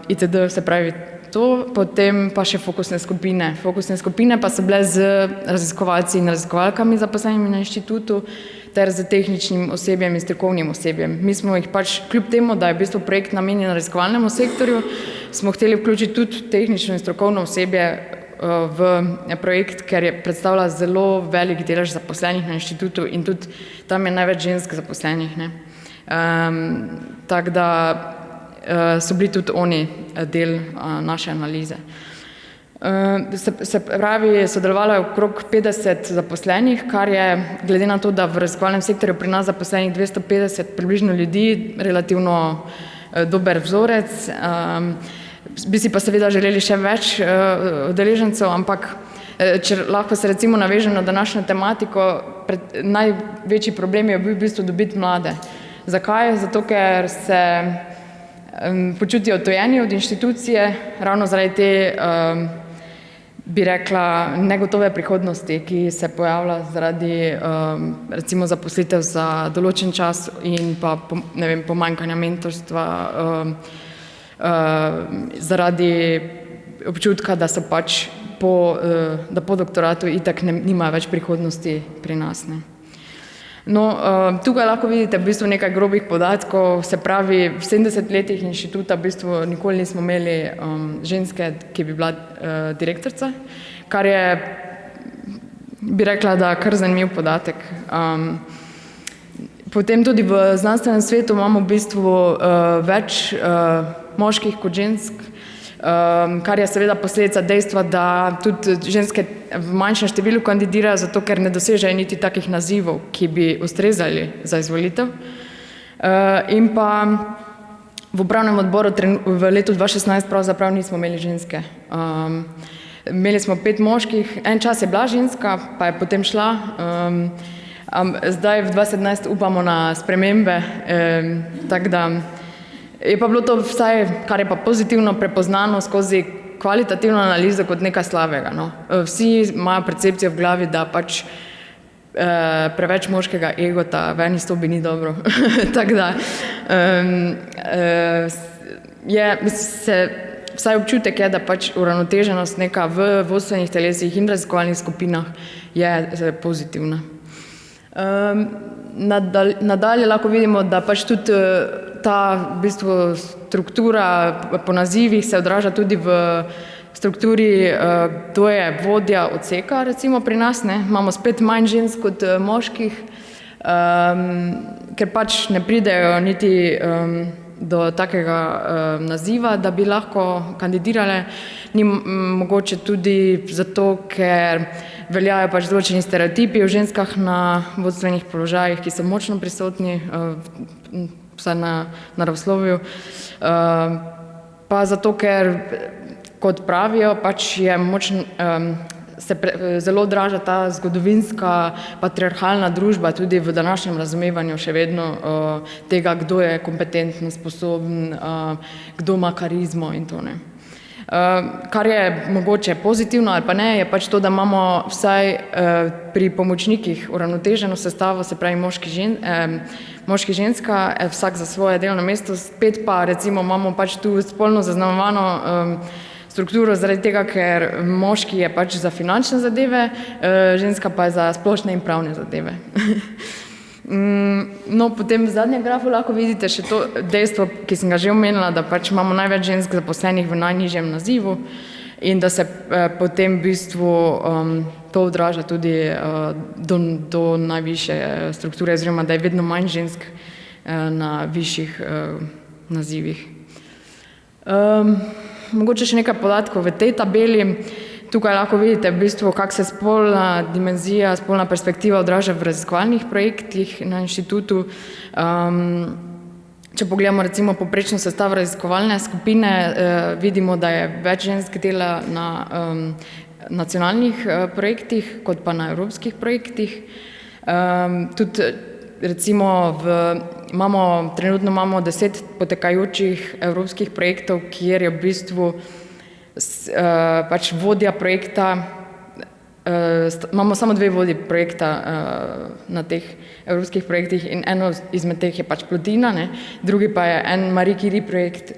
itd., se pravi to, potem pa še fokusne skupine. Fokusne skupine pa so bile z raziskovalci in raziskovalkami zaposlenimi na inštitutu ter z tehničnim osebjem in strokovnim osebjem. Mi smo jih pač, kljub temu, da je v bistvu projekt namenjen raziskovalnemu sektorju, smo hteli vključiti tudi tehnično in strokovno osebje v projekt, ker je predstavlja zelo velik delež zaposlenih na inštitutu in tudi tam je največ žensk zaposlenih. Tako da so bili tudi oni del naše analize. Se pravi, sodelovalo je okrog 50 zaposlenih, kar je, glede na to, da v raziskovalnem sektorju pri nas zaposlenih 250 približno ljudi, relativno dober vzorec. Bi si pa seveda želeli še več udeležencev, ampak če lahko se recimo navežem na današnjo tematiko, največji problem je bil v bistvu dobiti mlade. Zakaj? Zato, ker se počutijo odtujeni od inštitucije, ravno zaradi te, bi rekla, negotove prihodnosti, ki se pojavlja zaradi recimo zaposlitev za določen čas in pa pomanjkanja mentorstva, zaradi občutka, da so pač da po doktoratu itak nimajo več prihodnosti pri nas. No, tukaj lahko vidite v bistvu nekaj grobih podatkov, se pravi, v 70 letih inštituta v bistvu nikoli nismo imeli ženske, ki bi bila direktorica, kar je, bi rekla, da kar zanimiv podatek. Potem tudi v znanstvenem svetu imamo v bistvu več moških kot žensk, kar je seveda posledica dejstva, da tudi ženske v manjšem številu kandidirajo, zato ker ne dosežejo niti takih nazivov, ki bi ustrezali za izvolitev. In pa v upravnem odboru v letu 2016 pravzaprav nismo imeli ženske. Imeli smo 5 moških, en čas je bila ženska, pa je potem šla. Zdaj v 2017 upamo na spremembe, tako da je pa bilo to vsaj, kar je pa pozitivno prepoznano skozi kvalitativno analizo kot nekaj slabega. Vsi imajo percepcijo v glavi, da pač preveč moškega egota v eni sobi ni dobro. Tako da vsaj občutek je, da pač uravnoteženost neka v vodstvenih telesih in raziskovalnih skupinah je pozitivna. Nadalje lahko vidimo, da pač tudi ta v bistvu struktura po nazivih se odraža tudi v strukturi, kdo je vodja odseka, recimo pri nas. Imamo spet manj žensk kot moških, ker pač ne pridejo niti do takega naziva, da bi lahko kandidirale. Ni mogoče tudi zato, ker veljajo pač določeni stereotipi o ženskah na vodstvenih položajih, ki so močno prisotni, vsaj na naravoslovju. Pa zato, ker, kot pravijo, pač je se zelo odraža ta zgodovinska patriarhalna družba tudi v današnjem razumevanju še vedno tega, kdo je kompetenten, sposoben, kdo ima karizmo in to. Kar je mogoče pozitivno ali pa ne, je pač to, da imamo vsaj pri pomočnikih uravnoteženo sestavo, se pravi moški, ženska, vsak za svoje delovno mesto, spet pa recimo imamo pač tu spolno zaznamovano strukturo zaradi tega, ker moški je pač za finančne zadeve, ženska pa je za splošne in pravne zadeve. No, potem v zadnjem grafu lahko vidite še to dejstvo, ki sem ga že omenila, da pač imamo največ žensk zaposlenih v najnižjem nazivu in da se potem v bistvu to odraža tudi do najvišje strukture, oziroma da je vedno manj žensk na višjih nazivih. Mogoče še nekaj podatkov v tej tabeli. Tukaj lahko vidite v bistvu, kako se spolna dimenzija, spolna perspektiva odraža v raziskovalnih projektih na inštitutu. Če pogledamo recimo poprečno sestavo raziskovalne skupine, vidimo, da je več žensk dela na nacionalnih projektih, kot pa na evropskih projektih. Tudi recimo trenutno imamo 10 potekajočih evropskih projektov, kjer je v bistvu pač vodja projekta, imamo samo 2 vodji projekta na teh evropskih projektih in eno izmed teh je pač Plotina, drugi pa je en Marie Curie projekt,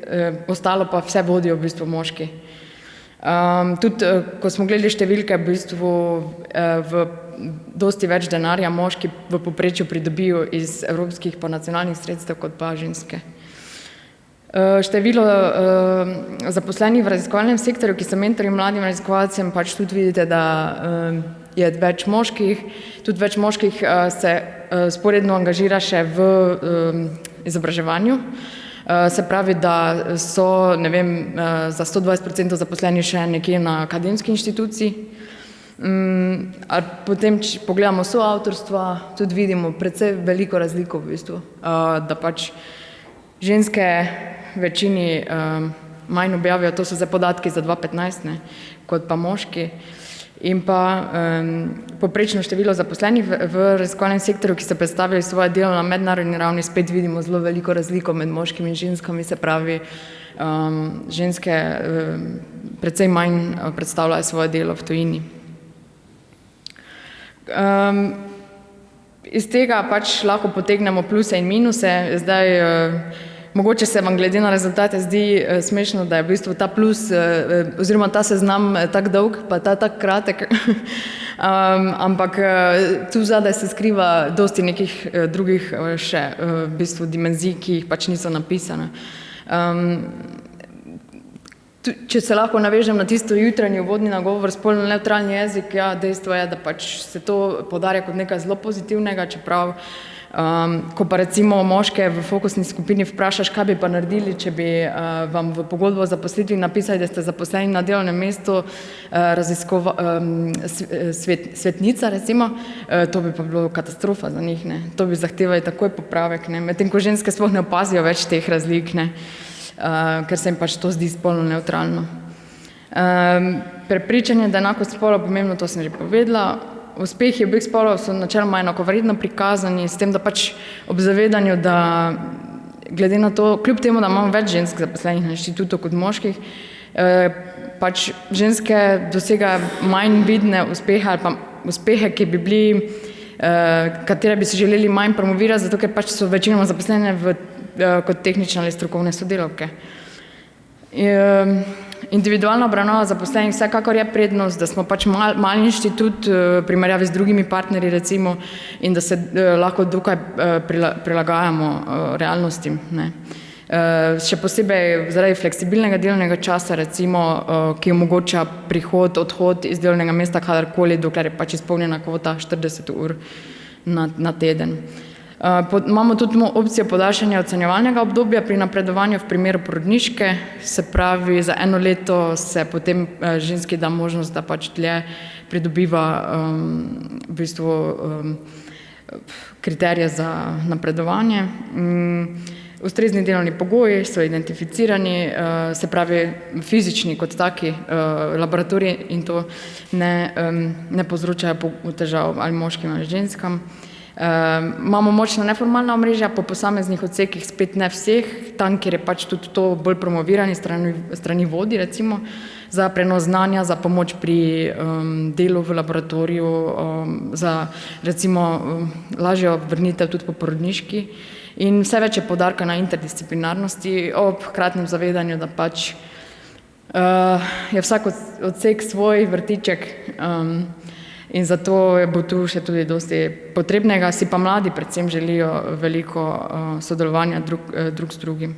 ostalo pa vse vodijo v bistvu moški. Tudi, ko smo gledali številke, v bistvu dosti več denarja moški v povprečju pridobijo iz evropskih pa nacionalnih sredstev kot pa ženske. Število zaposlenih v raziskovalnem sektorju, ki so mentori mladim raziskovalcem, pač tudi vidite, da je več moških, tudi več moških se sporedno angažira še v izobraževanju. Se pravi, da so, ne vem, za 120% zaposleni še nekje na akademski inštituciji. Potem, če pogledamo soavtorstva, tudi vidimo precej veliko razliko v bistvu, da pač ženske večini manj objavijo, to so zdaj podatki za 2015, ne, kot pa moški. In pa poprečno število zaposlenih v raziskovalnem sektorju, ki so predstavili svoje delo na mednarodni ravni, spet vidimo zelo veliko razliko med moškimi in ženskami, se pravi, ženske precej manj predstavljajo svoje delo v tujini. Iz tega pač lahko potegnemo pluse in minuse. Zdaj, mogoče se vam glede na rezultate zdi smešno, da je v bistvu ta plus oziroma ta seznam tak dolg, pa ta tak kratek, ampak tu zadaj se skriva dosti nekih drugih še v bistvu dimenzij, ki jih pač niso napisane. Če se lahko navežem na tisto jutranji uvodni nagovor, spolno nevtralni jezik, ja, dejstvo je, da pač se to podarja kot nekaj zelo pozitivnega, čeprav ko pa recimo moške v fokusni skupini vprašaš, kaj bi pa naredili, če bi vam v pogodbo o zaposlitvi napisali, da ste zaposleni na delovnem mestu svetnica, recimo, to bi pa bilo katastrofa za njih, ne. To bi zahtevali takoj popravek, ne. Medtem ko ženske sploh ne opazijo več teh razlik, ne, ker se jim pač to zdi spolno nevtralno. Prepričanje, da je enakost spolov pomembno, to sem že povedala. Uspehi obeh spolov so načeloma enakovredno prikazani, s tem, da pač ob zavedanju, da glede na to, kljub temu, da imamo več žensk zaposlenih na inštitutu kot moških, pač ženske dosegajo manj vidne uspehe ali pa uspehe, ki bi bili, katere bi si želeli manj promovirati, zato ker pač so večinoma zaposlene kot tehnične ali strokovne sodelavke. Individualna obravnava zaposlenih vsekakor je prednost, da smo pač mali inštitut v primerjavi z drugimi partnerji recimo in da se lahko dokaj prilagajamo realnosti, ne. Še posebej zaradi fleksibilnega delovnega časa recimo, ki omogoča prihod, odhod iz delovnega mesta kadarkoli, dokler je pač izpolnjena kvota 40 ur na teden. Imamo tudi opcijo podaljšanja ocenjevalnega obdobja pri napredovanju v primeru porodniške, se pravi, za 1 leto se potem ženski da možnost, da pač dlje pridobiva v bistvu kriterije za napredovanje. Ustrezni delovni pogoji so identificirani, se pravi fizični kot taki laboratoriji in to ne povzročajo težav ali moškim ali ženskam. Imamo močna neformalna omrežja po posameznih odsekih, spet ne vseh, tam, kjer je pač tudi to bolj promovirani strani vodij, recimo, za prenos znanja, za pomoč pri delu v laboratoriju, za recimo lažjo vrnitev tudi po porodniški in vse več je poudarka na interdisciplinarnosti ob hkratnem zavedanju, da pač je vsak odsek svoj vrtiček in zato bo tu še tudi dosti potrebnega, si pa mladi predvsem želijo veliko sodelovanja drug s drugim.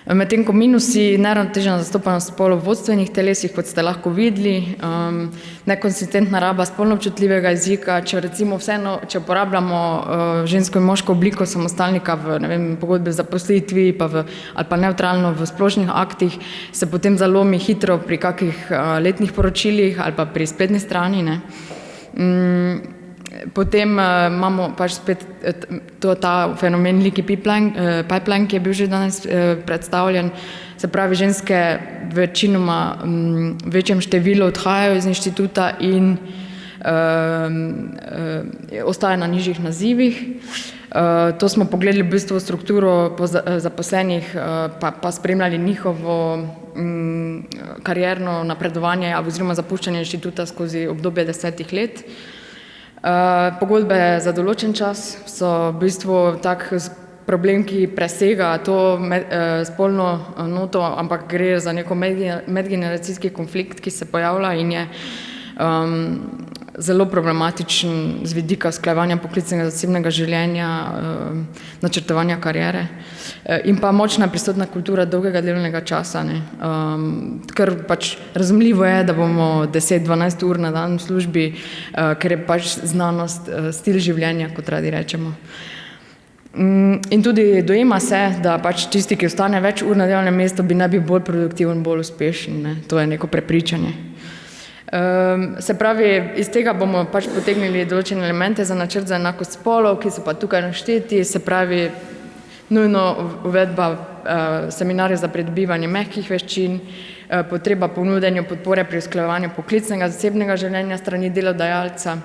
Medtem ko minusi, neravnotežna zastopanost spolov v vodstvenih telesih, kot ste lahko videli, nekonsistentna raba spolno občutljivega jezika, če recimo vseeno, če uporabljamo žensko in moško obliko samostalnika v, ne vem, pogodbi o zaposlitvi ali pa nevtralno v splošnih aktih, se potem zalomi hitro pri kakih letnih poročilih ali pa pri spletni strani, ne. Potem imamo pač spet ta fenomen leaky pipeline, ki je bil že danes predstavljen. Se pravi, ženske večinoma v večjem številu odhajajo iz inštituta in ostajajo na nižjih nazivih. To smo pogledali v bistvu strukturo zaposlenih, pa spremljali njihovo karierno napredovanje oziroma zapuščanje inštituta skozi obdobje 10 let. Pogodbe za določen čas so v bistvu tak problem, ki presega to spolno noto, ampak gre za neko medgeneracijski konflikt, ki se pojavlja in je zelo problematičen z vidika usklajevanja poklicnega zasebnega življenja, načrtovanja kariere in pa močna prisotna kultura dolgega delovnega časa, ne. Ker pač razumljivo je, da bomo 10-12 ur na dan v službi, ker je pač znanost stil življenja, kot radi rečemo. In tudi dojema se, da pač tisti, ki ostane več ur na delovnem mestu, bi naj bil bolj produktiven, bolj uspešen, ne. To je neko prepričanje. Se pravi, iz tega bomo pač potegnili določene elemente za načrt za enakost spolov, ki so pa tukaj našteti, se pravi, nujno uvedba seminarja za pridobivanje mehkih veščin, potreba po nudenju podpore pri usklajevanju poklicnega zasebnega življenja strani delodajalca,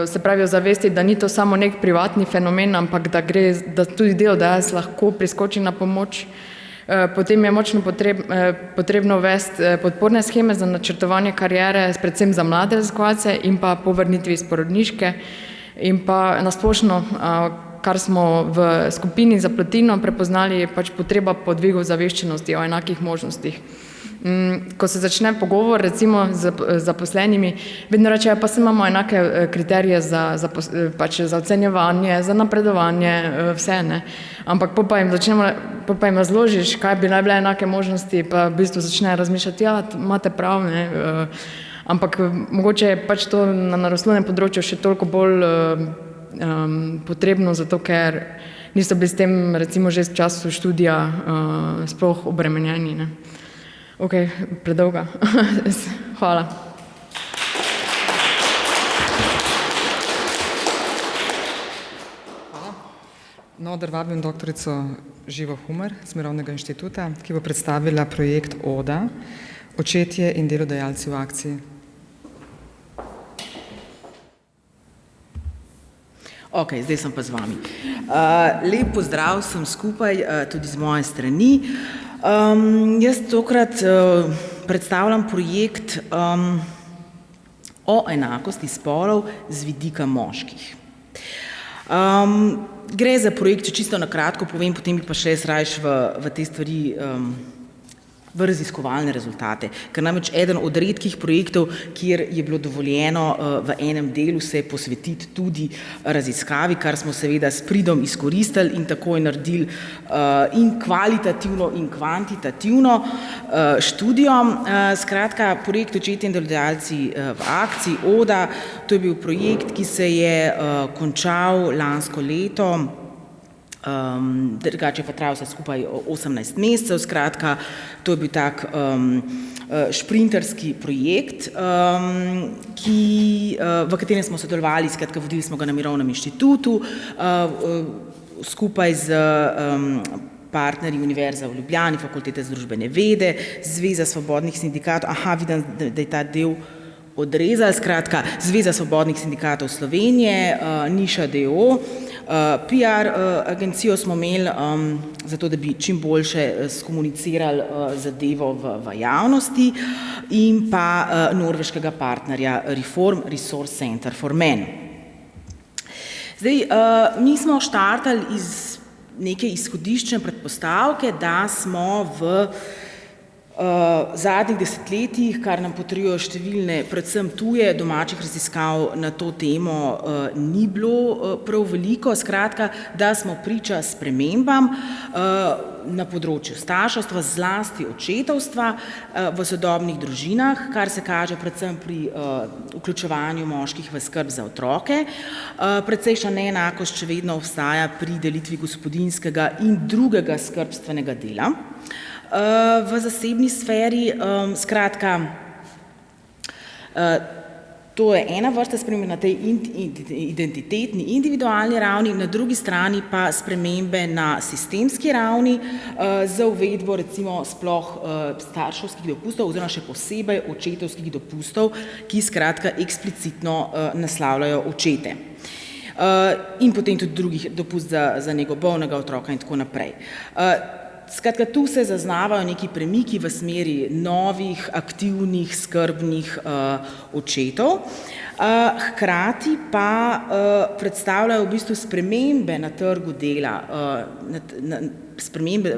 se pravi, zavesti, da ni to samo nek privatni fenomen, ampak da tudi delodajalec lahko priskoči na pomoč. Potem je močno potrebno uvesti podporne sheme za načrtovanje kariere, predvsem za mlade raziskovalce in pa po vrnitvi iz porodniške in pa nasplošno, kar smo v skupini za Plotino prepoznali, pač potreba po dvigu zaveščenosti o enakih možnostih. Ko se začne pogovor recimo z zaposlenimi, vedno rečejo, pa se imamo enake kriterije za ocenjevanje, za napredovanje, vse, ne. Ampak pa jim razložiš, kaj bi naj bile enake možnosti, pa v bistvu začne razmišljati, ja, imate prav, ne. Ampak mogoče je pač to na naravoslovnem področju še toliko bolj potrebno, zato ker niso bili s tem recimo že v času študija sploh obremenjeni, ne. Ok, predolga. Hvala. No, da vabim doktorico Živo Humar z Mirovnega inštituta, ki bo predstavila projekt ODA, Očetje in delodajalci v akciji. Ok, zdaj sem pa z vami. Lep pozdrav sem skupaj, tudi z moje strani. Jaz tokrat predstavljam projekt o enakosti spolov z vidika moških. Gre za projekt, če čisto na kratko povem, potem bi pa še rajš v te stvari v raziskovalne rezultate, ker namreč eden od redkih projektov, kjer je bilo dovoljeno v enem delu se posvetiti tudi raziskavi, kar smo seveda s pridom izkoristili in takoj naredili in kvalitativno in kvantitativno študijo. Skratka, projekt Očetje in delodajalci v akciji ODA, to je bil projekt, ki se je končal lansko leto, drugače pa trajal vse skupaj 18 mesecev, skratka, to je bil tak šprinterski projekt, v katerem smo sodelovali, skratka, vodili smo ga na Mirovnem inštitutu, skupaj z partnerji Univerze v Ljubljani, Fakultete za družbene vede, Zveza svobodnih sindikatov, vidim, da je ta del odrezal, skratka, Zveza svobodnih sindikatov Slovenije, Niša d.o.o., PR agencijo smo imeli, zato da bi čim boljše skomunicirali zadevo v javnosti in pa norveškega partnerja Reform Resource Center for Men. Zdaj, mi smo štartali iz neke izhodiščne predpostavke, da smo v zadnjih desetletjih, kar nam potrjujejo številne, predvsem tuje, domačih raziskav na to temo ni bilo prav veliko, skratka, da smo priča spremembam na področju starševstva, zlasti očetovstva v sodobnih družinah, kar se kaže predvsem pri vključevanju moških v skrb za otroke. Precejšnja neenakost še vedno obstaja pri delitvi gospodinjskega in drugega skrbstvenega dela v zasebni sferi, skratka, to je ena vrsta spremembe na tej identitetni, individualni ravni, na drugi strani pa spremembe na sistemski ravni za uvedbo recimo sploh starševskih dopustov oziroma še posebej očetovskih dopustov, ki skratka eksplicitno naslavljajo očete. In potem tudi drugih dopust za nego bolnega otroka in tako naprej. Skratka, tu se zaznavajo neki premiki v smeri novih, aktivnih, skrbnih očetov. Hkrati pa predstavljajo v bistvu spremembe na trgu dela, spremembe,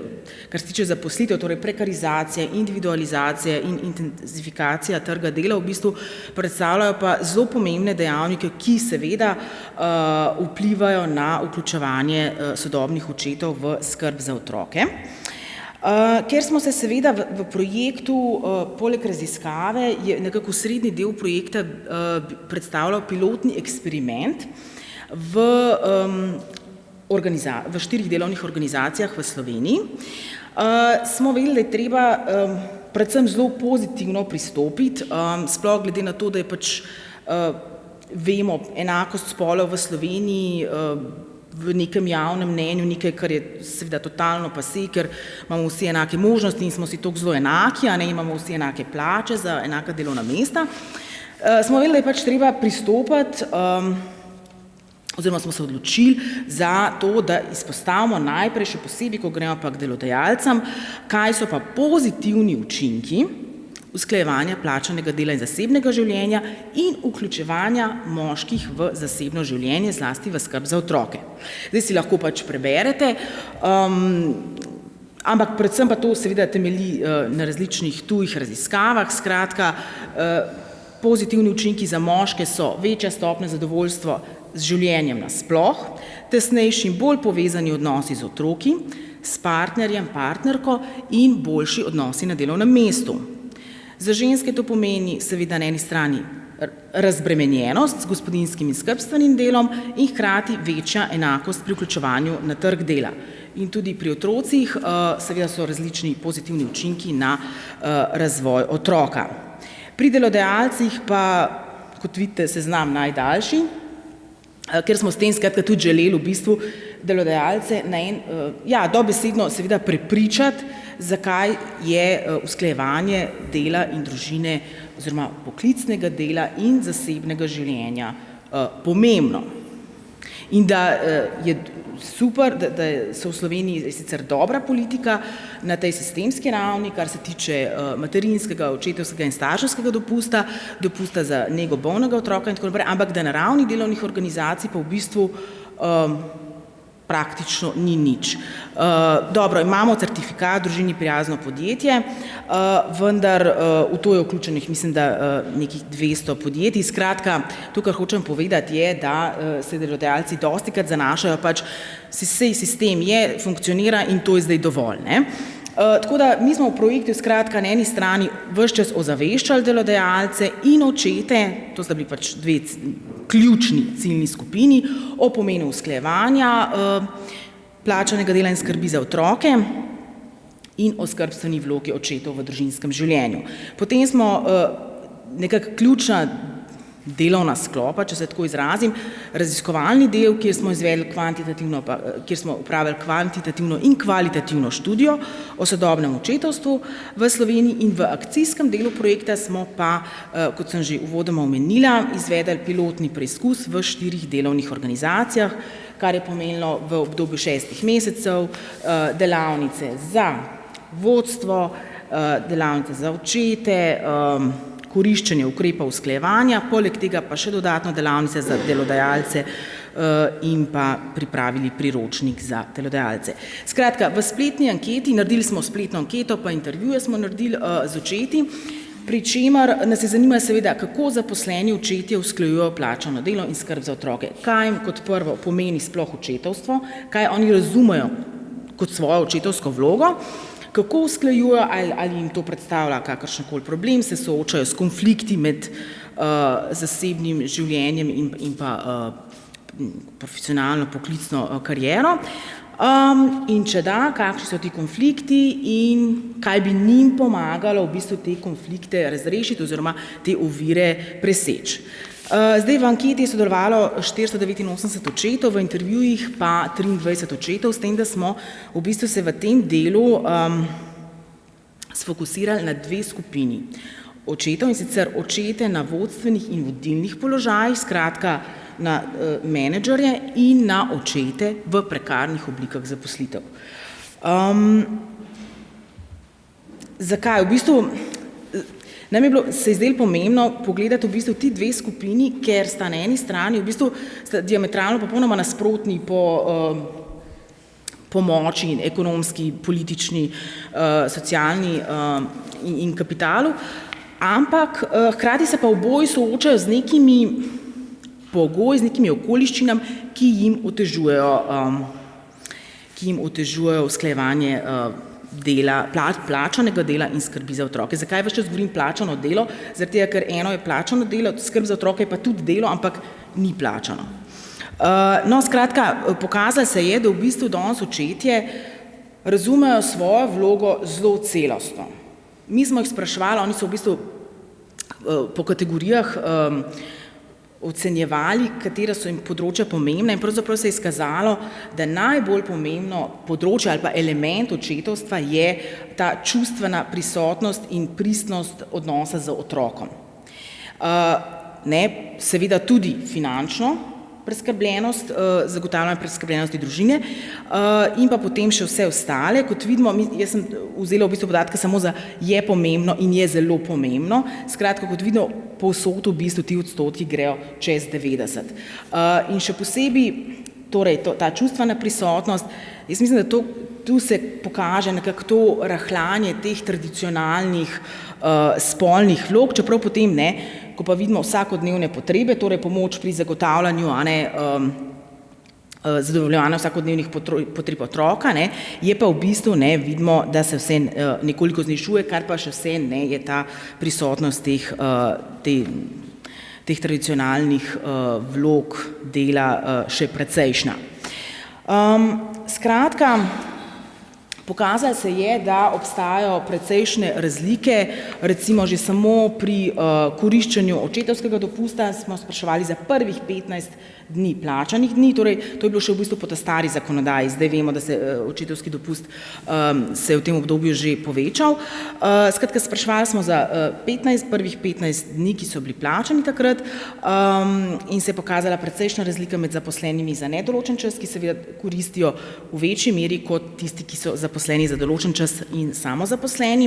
kar se tiče zaposlitev, torej prekarizacije, individualizacije in intenzifikacija trga dela, v bistvu predstavljajo pa zelo pomembne dejavnike, ki seveda vplivajo na vključevanje sodobnih očetov v skrb za otroke. Ker smo se seveda v projektu, poleg raziskave, je nekako srednji del projekta predstavljal pilotni eksperiment v 4 delovnih organizacijah v Sloveniji. Smo vedeli, da je treba predvsem zelo pozitivno pristopiti, sploh glede na to, da je pač, vemo, enakost spolov v Sloveniji v nekem javnem mnenju nekaj, kar je seveda totalno pase, ker imamo vsi enake možnosti in smo si toliko zelo enaki, a ne, imamo vsi enake plače za enaka delovna mesta. Smo vedeli, da je pač treba pristopiti, oziroma smo se odločili za to, da izpostavimo najprej, še posebej, ko gremo pa k delodajalcem, kaj so pa pozitivni učinki usklajevanja plačanega dela in zasebnega življenja in vključevanja moških v zasebno življenje, zlasti v skrb za otroke. Zdaj si lahko pač preberete, ampak predvsem pa to seveda temelji na različnih tujih raziskavah. Skratka, pozitivni učinki za moške so večja stopnja zadovoljstva z življenjem nasploh, tesnejši in bolj povezani odnosi z otroki, s partnerjem, partnerko in boljši odnosi na delovnem mestu. Za ženske to pomeni seveda na eni strani razbremenjenost z gospodinjskim in skrbstvenim delom in hkrati večja enakost pri vključevanju na trg dela. In tudi pri otrocih seveda so različni pozitivni učinki na razvoj otroka. Pri delodajalcih pa, kot vidite, seznam najdaljši, ker smo s tem skratka tudi želeli v bistvu delodajalce dobesedno seveda prepričati, zakaj je usklajevanje dela in družine oziroma poklicnega dela in zasebnega življenja pomembno. In da je super, da so v Sloveniji sicer dobra politika na tej sistemski ravni, kar se tiče materinskega, očetovskega in starševskega dopusta, dopusta za nego bolnega otroka in tako naprej, ampak da na ravni delovnih organizacij pa v bistvu praktično ni nič. Dobro, imamo certifikat Družini prijazno podjetje, vendar v to je vključenih, mislim, da nekih 200 podjetij. Skratka, to, kar hočem povedati, je, da se delodajalci dostikrat zanašajo, pač sistem je, funkcionira in to je zdaj dovolj, ne. Tako da mi smo v projektu skratka na eni strani ves čas ozaveščali delodajalce in očete, to sta bili pač 2 ključni ciljni skupini, o pomenu usklajevanja plačanega dela in skrbi za otroke in o skrbstveni vlogi očetov v družinskem življenju. Potem smo nekako ključna delovna sklopa, če se tako izrazim, raziskovalni del, kjer smo opravili kvantitativno in kvalitativno študijo o sodobnem očetovstvu v Sloveniji in v akcijskem delu projekta smo pa, kot sem že uvodoma omenila, izvedli pilotni preizkus v 4 delovnih organizacijah, kar je pomenilo v obdobju 6 mesecev delavnice za vodstvo, delavnice za očete, koriščenje ukrepov usklajevanja, poleg tega pa še dodatno delavnice za delodajalce in pa pripravili priročnik za delodajalce. Skratka, v spletni anketi, naredili smo spletno anketo, pa intervjuje smo naredili z očeti, pri čemer nas je zanimalo seveda, kako zaposleni očetje usklajujejo plačano delo in skrb za otroke. Kaj jim kot prvo pomeni sploh očetovstvo, kaj oni razumejo kot svojo očetovsko vlogo, kako usklajujejo, ali jim to predstavlja kakršenkoli problem, se soočajo s konflikti med zasebnim življenjem in pa profesionalno, poklicno kariero. In če da, kakšni so ti konflikti in kaj bi njim pomagalo v bistvu te konflikte razrešiti oziroma te ovire preseči. Zdaj v anketi je sodelovalo 489 očetov, v intervjujih pa 23 očetov, s tem, da smo v bistvu se v tem delu sfokusirali na 2 skupini očetov, in sicer očete na vodstvenih in vodilnih položajih, skratka na menedžerje in na očete v prekarnih oblikah zaposlitev. Zakaj? V bistvu Nam se je zdelo pomembno pogledati v bistvu ti dve skupini, ker sta na eni strani v bistvu diametralno popolnoma nasprotni po moči, ekonomski, politični, socialni in kapitalu, ampak hkrati se pa oboji soočajo z nekimi pogoji, z nekimi okoliščinami, ki jim otežujejo usklajevanje dela, plačanega dela in skrbi za otroke. Zakaj več čas govorim plačano delo? Zaradi tega, ker eno je plačano delo, skrb za otroke je pa tudi delo, ampak ni plačano. No, skratka, pokazalo se je, da v bistvu danes očetje razumejo svojo vlogo zelo celostno. Mi smo jih spraševali, oni so v bistvu po kategorijah ocenjevali, katera so jim področja pomembna in pravzaprav se je izkazalo, da najbolj pomembno področje ali pa element očetovstva je ta čustvena prisotnost in pristnost odnosa z otrokom. Seveda tudi finančno preskrbljenost, zagotavljanje preskrbljenosti družine in pa potem še vse ostale. Kot vidimo, jaz sem vzela v bistvu podatke samo za je pomembno in je zelo pomembno. Skratka, kot vidimo, povsod v bistvu ti odstotki grejo čez 90. In še posebej, torej ta čustvena prisotnost, jaz mislim, da tu se pokaže nekako to rahljanje teh tradicionalnih spolnih vlog, čeprav potem ne, ko pa vidimo vsakodnevne potrebe, torej pomoč pri zagotavljanju zadovoljevanja vsakodnevnih potreb otroka, je pa v bistvu, vidimo, da se vse nekoliko znižuje, kar pa še vse je ta prisotnost teh tradicionalnih vlog dela še precejšnja. Skratka, pokazalo se je, da obstajajo precejšnje razlike, recimo že samo pri koriščenju očetovskega dopusta smo spraševali za prvih 15 dni plačanih dni, torej to je bilo še v bistvu po ta stari zakonodaji, zdaj vemo, da se očetovski dopust se je v tem obdobju že povečal. Skratka, spraševali smo za prvih 15 dni, ki so bili plačani takrat in se je pokazala precejšnja razlika med zaposlenimi za nedoločen čas, ki seveda koristijo v večji meri kot tisti, ki so zaposleni za določen čas in samozaposleni.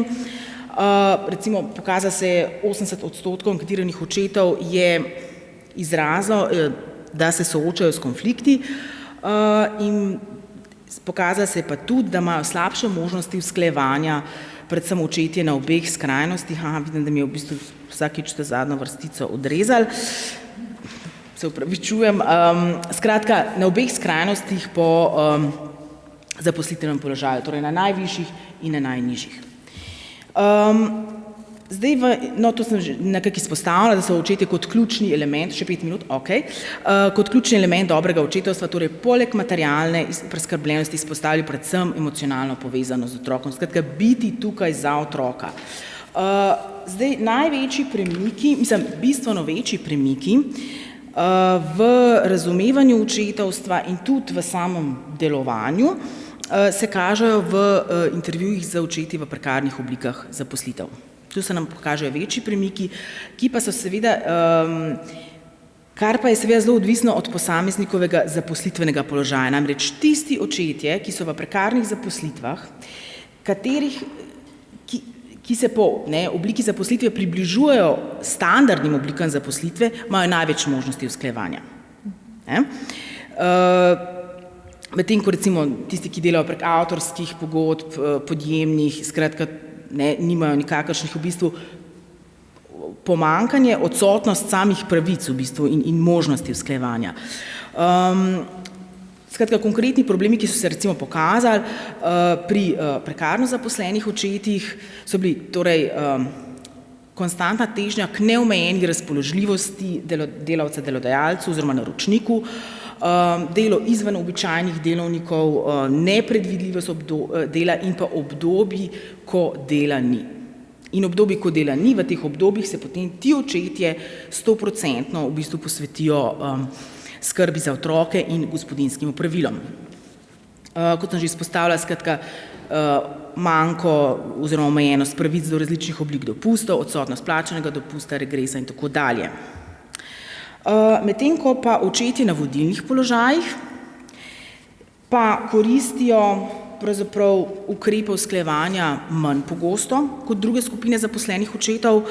Recimo, pokazalo se je 80% anketiranih očetov je izrazilo, da se soočajo s konflikti in pokazalo se je pa tudi, da imajo slabše možnosti usklajevanja, predvsem očetje na obeh skrajnostih. Vidim, da mi je v bistvu vsakič to zadnjo vrstico odrezali. Se opravičujem. Skratka, na obeh skrajnostih po zaposlitvenem položaju, torej na najvišjih in na najnižjih. Zdaj, to sem že nekako izpostavila, da so očetje kot ključni element, še 5 minut, kot ključni element dobrega očetovstva, torej poleg materialne preskrbljenosti izpostavili predvsem emocionalno povezanost z otrokom, skratka biti tukaj za otroka. Zdaj, največji premiki, bistveno večji premiki v razumevanju očetovstva in tudi v samem delovanju se kažejo v intervjujih z očeti v prekarnih oblikah zaposlitev. Tu se nam pokažejo večji premiki, ki pa so seveda, kar pa je seveda zelo odvisno od posameznikovega zaposlitvenega položaja. Namreč tisti očetje, ki so v prekarnih zaposlitvah, ki se po obliki zaposlitve približujejo standardnim oblikam zaposlitve, imajo največ možnosti usklajevanja. Medtem ko recimo tisti, ki delajo prek avtorskih pogodb, podjemnih, skratka, nimajo nikakršnih v bistvu pomanjkanje, odsotnost samih pravic v bistvu in možnosti usklajevanja. Skratka, konkretni problemi, ki so se recimo pokazali pri prekarno zaposlenih očetih, so bili torej konstantna težnja k neomejeni razpoložljivosti delavca delodajalcu oziroma naročniku, delo izven običajnih delovnikov, nepredvidljivost dela in pa obdobji, ko dela ni. In obdobji, ko dela ni, v teh obdobjih se potem ti očetje 100% v bistvu posvetijo skrbi za otroke in gospodinjskim opravilom. Kot sem že izpostavila, skratka, manjko oziroma omejenost pravic do različnih oblik dopustov, odsotnost plačanega dopusta, regresa in tako dalje. Medtem ko pa očetje na vodilnih položajih pa koristijo pravzaprav ukrepe usklajevanja manj pogosto kot druge skupine zaposlenih očetov,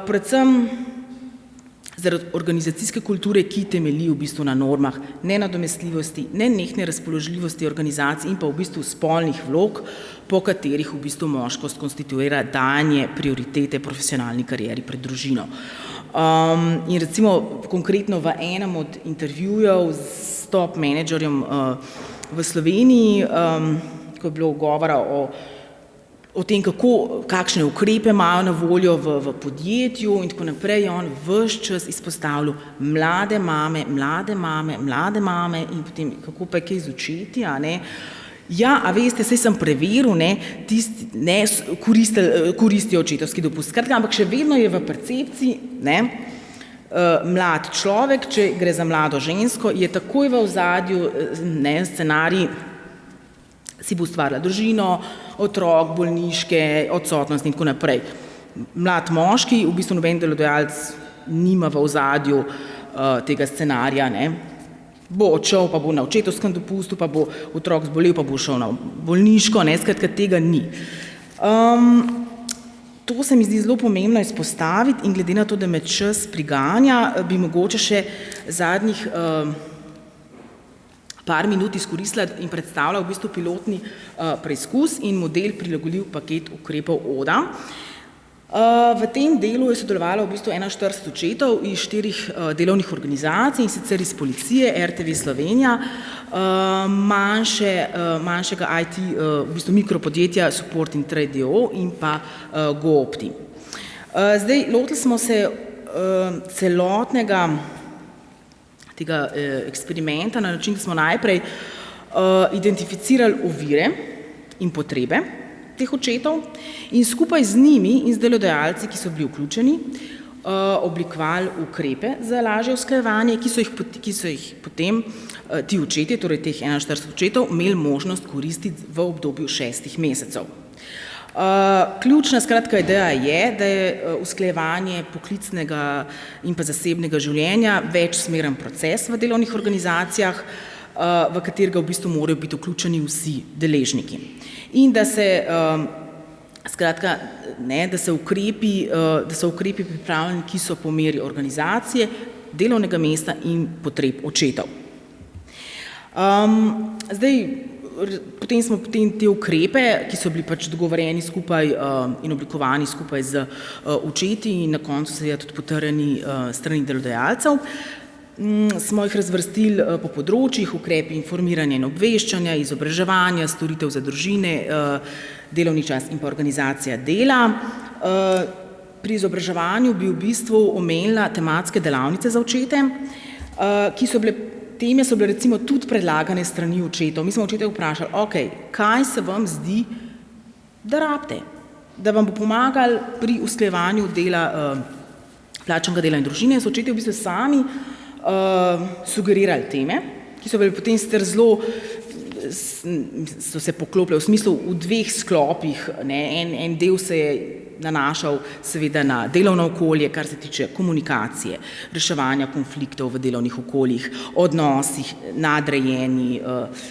predvsem zaradi organizacijske kulture, ki temelji v bistvu na normah nenadomestljivosti, nenehne razpoložljivosti organizacij in pa v bistvu spolnih vlog, po katerih v bistvu moškost konstituira dajanje prioritete profesionalni karieri pred družino. In recimo konkretno v enem od intervjujev s top menedžerjem v Sloveniji, ko je bilo govora o tem, kakšne ukrepe imajo na voljo v podjetju in tako naprej, je on ves čas izpostavljal mlade mame in potem kako pa je kaj z očeti, a ne. Ja, a veste, saj sem preveril, tisti koristijo očetovski dopust. Skratka, ampak še vedno je v percepciji, mlad človek, če gre za mlado žensko, je takoj v ozadju scenarij, si bo ustvarila družino, otrok, bolniške, odsotnost in tako naprej. Mlad moški, v bistvu noben delodajalec nima v ozadju tega scenarija, bo odšel, pa bo na očetovskem dopustu, pa bo otrok zbolel, pa bo šel na bolniško, skratka tega ni. To se mi zdi zelo pomembno izpostaviti in glede na to, da me čas priganja, bi mogoče še zadnjih par minut izkoristila in predstavila v bistvu pilotni preizkus in model prilagodljiv paket ukrepov ODA. V tem delu je sodelovalo v bistvu 41 očetov iz 4 delovnih organizacij, in sicer iz policije, RTV Slovenija, manjšega IT, v bistvu mikropodjetja Support in Trade d.o.o. in pa GoOpti. Zdaj, lotili smo se celotnega tega eksperimenta na način, da smo najprej identificirali ovire in potrebe teh očetov in skupaj z njimi in z delodajalci, ki so bili vključeni, oblikovali ukrepe za lažje usklajevanje, ki so jih potem ti očetje, torej teh 41 očetov, imeli možnost koristiti v obdobju 6 mesecev. Ključna skratka ideja je, da je usklajevanje poklicnega in pa zasebnega življenja večsmeren proces v delovnih organizacijah, v katerega v bistvu morajo biti vključeni vsi deležniki. In da se skratka, da so ukrepi pripravljeni, ki so po meri organizacije, delovnega mesta in potreb očetov. Zdaj, potem smo te ukrepe, ki so bili pač dogovorjeni skupaj in oblikovani skupaj z očeti in na koncu seveda tudi potrjeni strani delodajalcev, smo jih razvrstili po področjih: ukrepi informiranja in obveščanja, izobraževanja, storitev za družine, delovni čas in pa organizacija dela. Pri izobraževanju bi v bistvu omenila tematske delavnice za očete, teme so bile recimo tudi predlagane strani očetov. Mi smo očete vprašali, kaj se vam zdi, da rabite, da vam bo pomagali pri usklajevanju dela, plačanega dela in družine. So očetje v bistvu sami sugerirali teme, ki so bile potem sicer zelo, so se poklopile v smislu v 2 sklopih. En del se je nanašal seveda na delovno okolje, kar se tiče komunikacije, reševanja konfliktov v delovnih okoljih, odnosih, nadrejeni,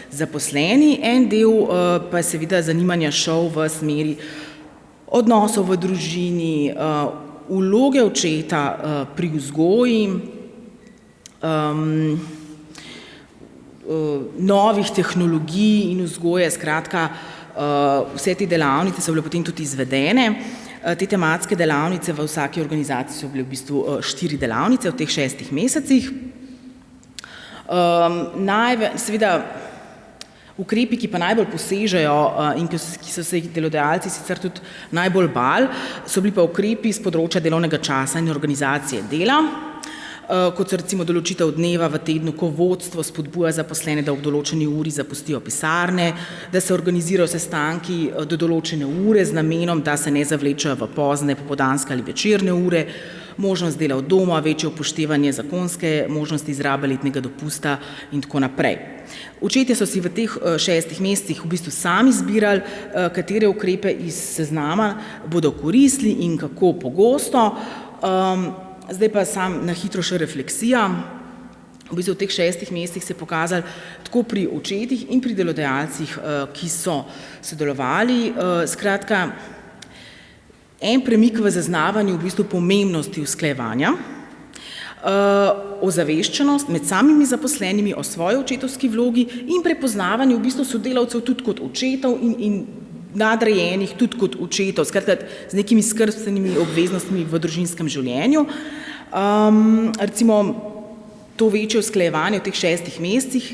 zaposleni. En del pa je seveda zanimanja šel v smeri odnosov v družini, vloge očeta pri vzgoji, novih tehnologij in vzgoje. Skratka, vse te delavnice so bile potem tudi izvedene. Te tematske delavnice v vsaki organizaciji so bile v bistvu 4 delavnice v teh 6 mesecih. Seveda, ukrepi, ki pa najbolj posežejo in ki so se jih delodajalci sicer tudi najbolj bali, so bili pa ukrepi z področja delovnega časa in organizacije dela, kot so recimo določitev dneva v tednu, ko vodstvo spodbuja zaposlene, da ob določeni uri zapustijo pisarne, da se organizirajo sestanki do določene ure z namenom, da se ne zavlečejo v pozne popoldanske ali večerne ure, možnost dela od doma, večje upoštevanje zakonske možnosti izrabe letnega dopusta in tako naprej. Očetje so si v teh 6 mesecih v bistvu sami izbirali, katere ukrepe iz seznama bodo koristili in kako pogosto. Zdaj pa sam na hitro še refleksija. v bistvu v teh 6 mesecih se je pokazalo tako pri očetih in pri delodajalcih, ki so sodelovali. Skratka, en premik v zaznavanju v bistvu pomembnosti usklajevanja, ozaveščenost med samimi zaposlenimi o svoji očetovski vlogi in prepoznavanju v bistvu sodelavcev tudi kot očetov in nadrejenih tudi kot očetov, skratka z nekimi skrbstvenimi obveznostmi v družinskem življenju. Recimo to večje usklajevanje v teh 6 mesecih,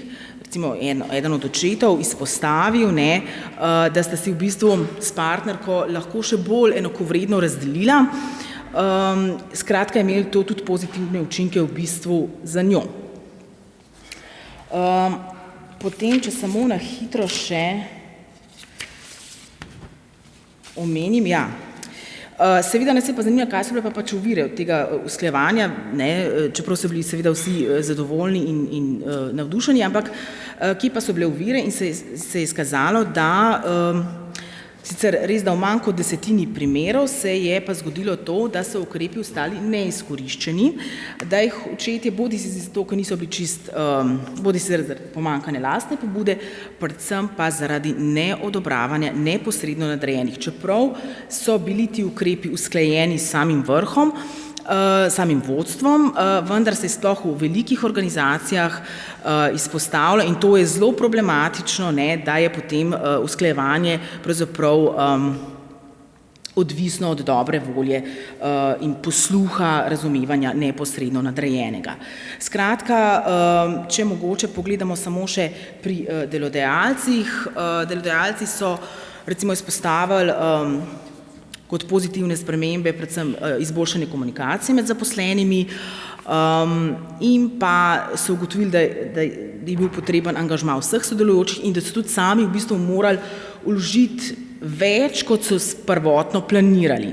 recimo eden od očetov izpostavil, da sta si v bistvu s partnerko lahko še bolj enakovredno razdelila. Skratka, je imelo to tudi pozitivne učinke v bistvu za njo. Potem, če samo na hitro še omenim, seveda nas je pa zanimalo, kaj so bile pa pač ovire od tega usklajevanja, čeprav so bili seveda vsi zadovoljni in navdušeni, ampak kje pa so bile ovire in se je izkazalo, da sicer res, da v manj kot 10 primerov se je pa zgodilo to, da so ukrepi ostali neizkoriščeni, da jih očetje bodisi zato, ker niso bili bodisi zaradi pomanjkanja lastne pobude, predvsem pa zaradi neodobravanja neposredno nadrejenih. Čeprav so bili ti ukrepi usklajeni s samim vrhom, samim vodstvom, vendar se sploh v velikih organizacijah izpostavlja in to je zelo problematično, da je potem usklajevanje pravzaprav odvisno od dobre volje in posluha razumevanja neposredno nadrejenega. Skratka, če mogoče pogledamo samo še pri delodajalcih, delodajalci so recimo izpostavili kot pozitivne spremembe, predvsem izboljšanje komunikacije med zaposlenimi in pa so ugotovili, da je bil potreben angažma vseh sodelujočih in da so tudi sami v bistvu morali vložiti več, kot so prvotno planirali.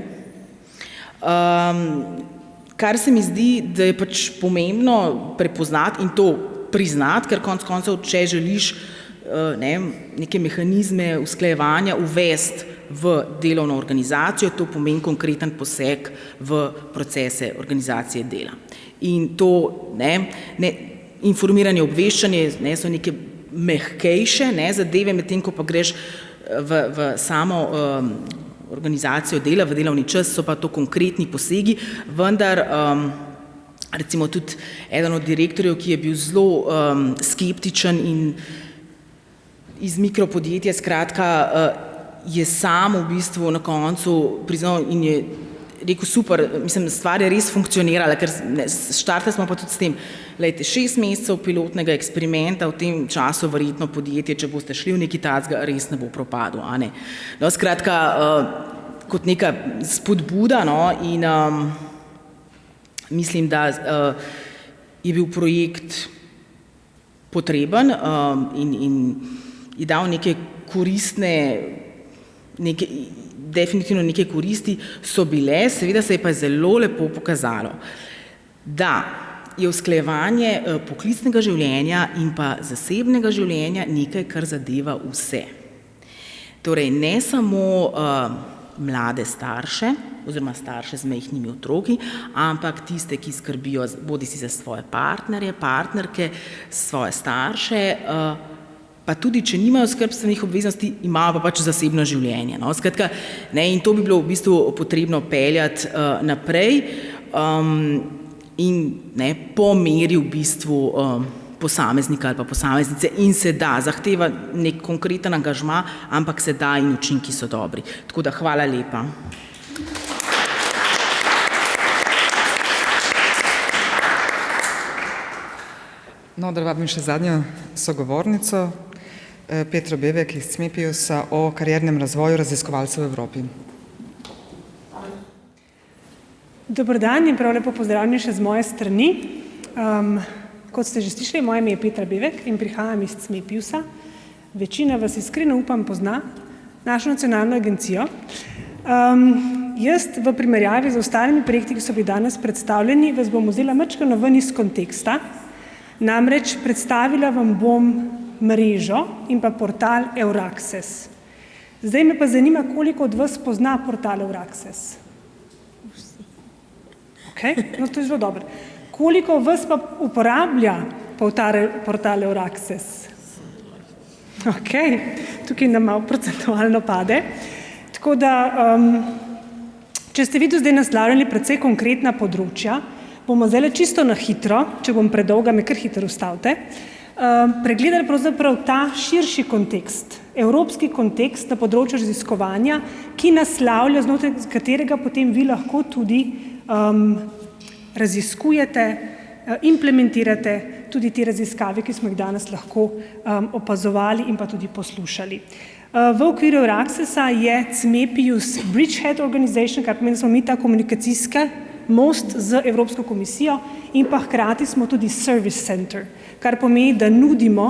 Kar se mi zdi, da je pač pomembno prepoznati in to priznati, ker konec koncev, če želiš neke mehanizme usklajevanja uvesti v delovno organizacijo, to pomeni konkreten poseg v procese organizacije dela. In to informiranje, obveščanje so neke mehkejše zadeve, medtem ko pa greš v samo organizacijo dela, v delovni čas, so pa to konkretni posegi, vendar recimo tudi eden od direktorjev, ki je bil zelo skeptičen in iz mikropodjetja, skratka, je sam v bistvu na koncu priznal in je rekel, super, mislim, stvar je res funkcionirala, ker štartali smo pa tudi s tem, 6 mesecev pilotnega eksperimenta, v tem času verjetno podjetje, če boste šli v neki takega, res ne bo propadlo. No, skratka, kot neka spodbuda in mislim, da je bil projekt potreben in je dal neke koristne, definitivno neke koristi so bile, seveda se je pa zelo lepo pokazalo, da je usklajevanje poklicnega življenja in pa zasebnega življenja nekaj, kar zadeva vse. Torej, ne samo mlade starše oziroma starše z majhnimi otroki, ampak tiste, ki skrbijo bodisi za svoje partnerje, partnerke, svoje starše, pa tudi, če nimajo skrbstvenih obveznosti, imajo pa pač zasebno življenje. Skratka, in to bi bilo v bistvu potrebno peljati naprej in po meri v bistvu posameznika ali pa posameznice in se da, zahteva nek konkreten angažma, ampak se da in učinki so dobri. Tako da hvala lepa. No, da vabim še zadnjo sogovornico, Petro Bevek iz CMEPIUS-a o kariernem razvoju raziskovalcev v Evropi. Dober dan in prav lepo pozdravljeni še z moje strani. Kot ste že slišali, moje ime je Petra Bevek in prihajam iz CMEPIUS-a. Večina vas iskreno upam pozna našo nacionalno agencijo. Jaz v primerjavi z ostalimi projekti, ki so bili danes predstavljeni, vas bom vzela majčkeno ven iz konteksta. Namreč predstavila vam bom mrežo in pa portal Euraccess. Zdaj me pa zanima, koliko od vas pozna portal Euraccess. No, to je zelo dobro. Koliko vas pa uporablja portale Oraxes. Ok, tukaj nam malo procentualno pade. Tako da, če ste videli zdaj naslavljali precej konkretna področja, bomo zdaj čisto na hitro, če bom predolga, me kar hitro ustavite, pregledali pravzaprav ta širši kontekst, evropski kontekst na področju raziskovanja, ki naslavlja, znotraj katerega potem vi lahko tudi raziskujete, implementirate tudi te raziskave, ki smo jih danes lahko opazovali in pa tudi poslušali. V okviru Oraxesa je CMEPIUS Bridgehead Organization, kar pomeni, da smo mi ta komunikacijska most z Evropsko komisijo in pa hkrati smo tudi Service Center, kar pomeni, da nudimo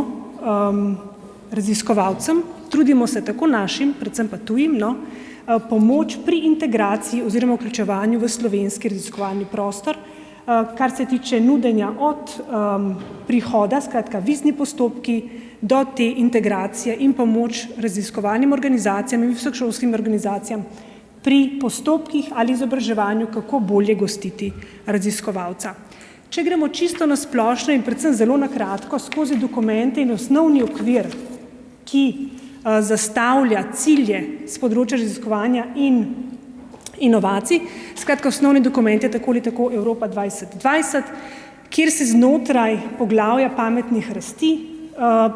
raziskovalcem, trudimo se tako našim, predvsem pa tujim, pomoč pri integraciji oziroma vključevanju v slovenski raziskovalni prostor, kar se tiče nudenja od prihoda, skratka vizni postopki, do te integracije in pomoč raziskovalnim organizacijam in visokošolskim organizacijam pri postopkih ali izobraževanju, kako bolje gostiti raziskovalca. Če gremo čisto na splošno in predvsem zelo na kratko skozi dokumente in osnovni okvir, ki zastavlja cilje z področja raziskovanja in inovacij, skratka osnovni dokument je tako ali tako Evropa 2020, kjer se znotraj poglavja pametnih rasti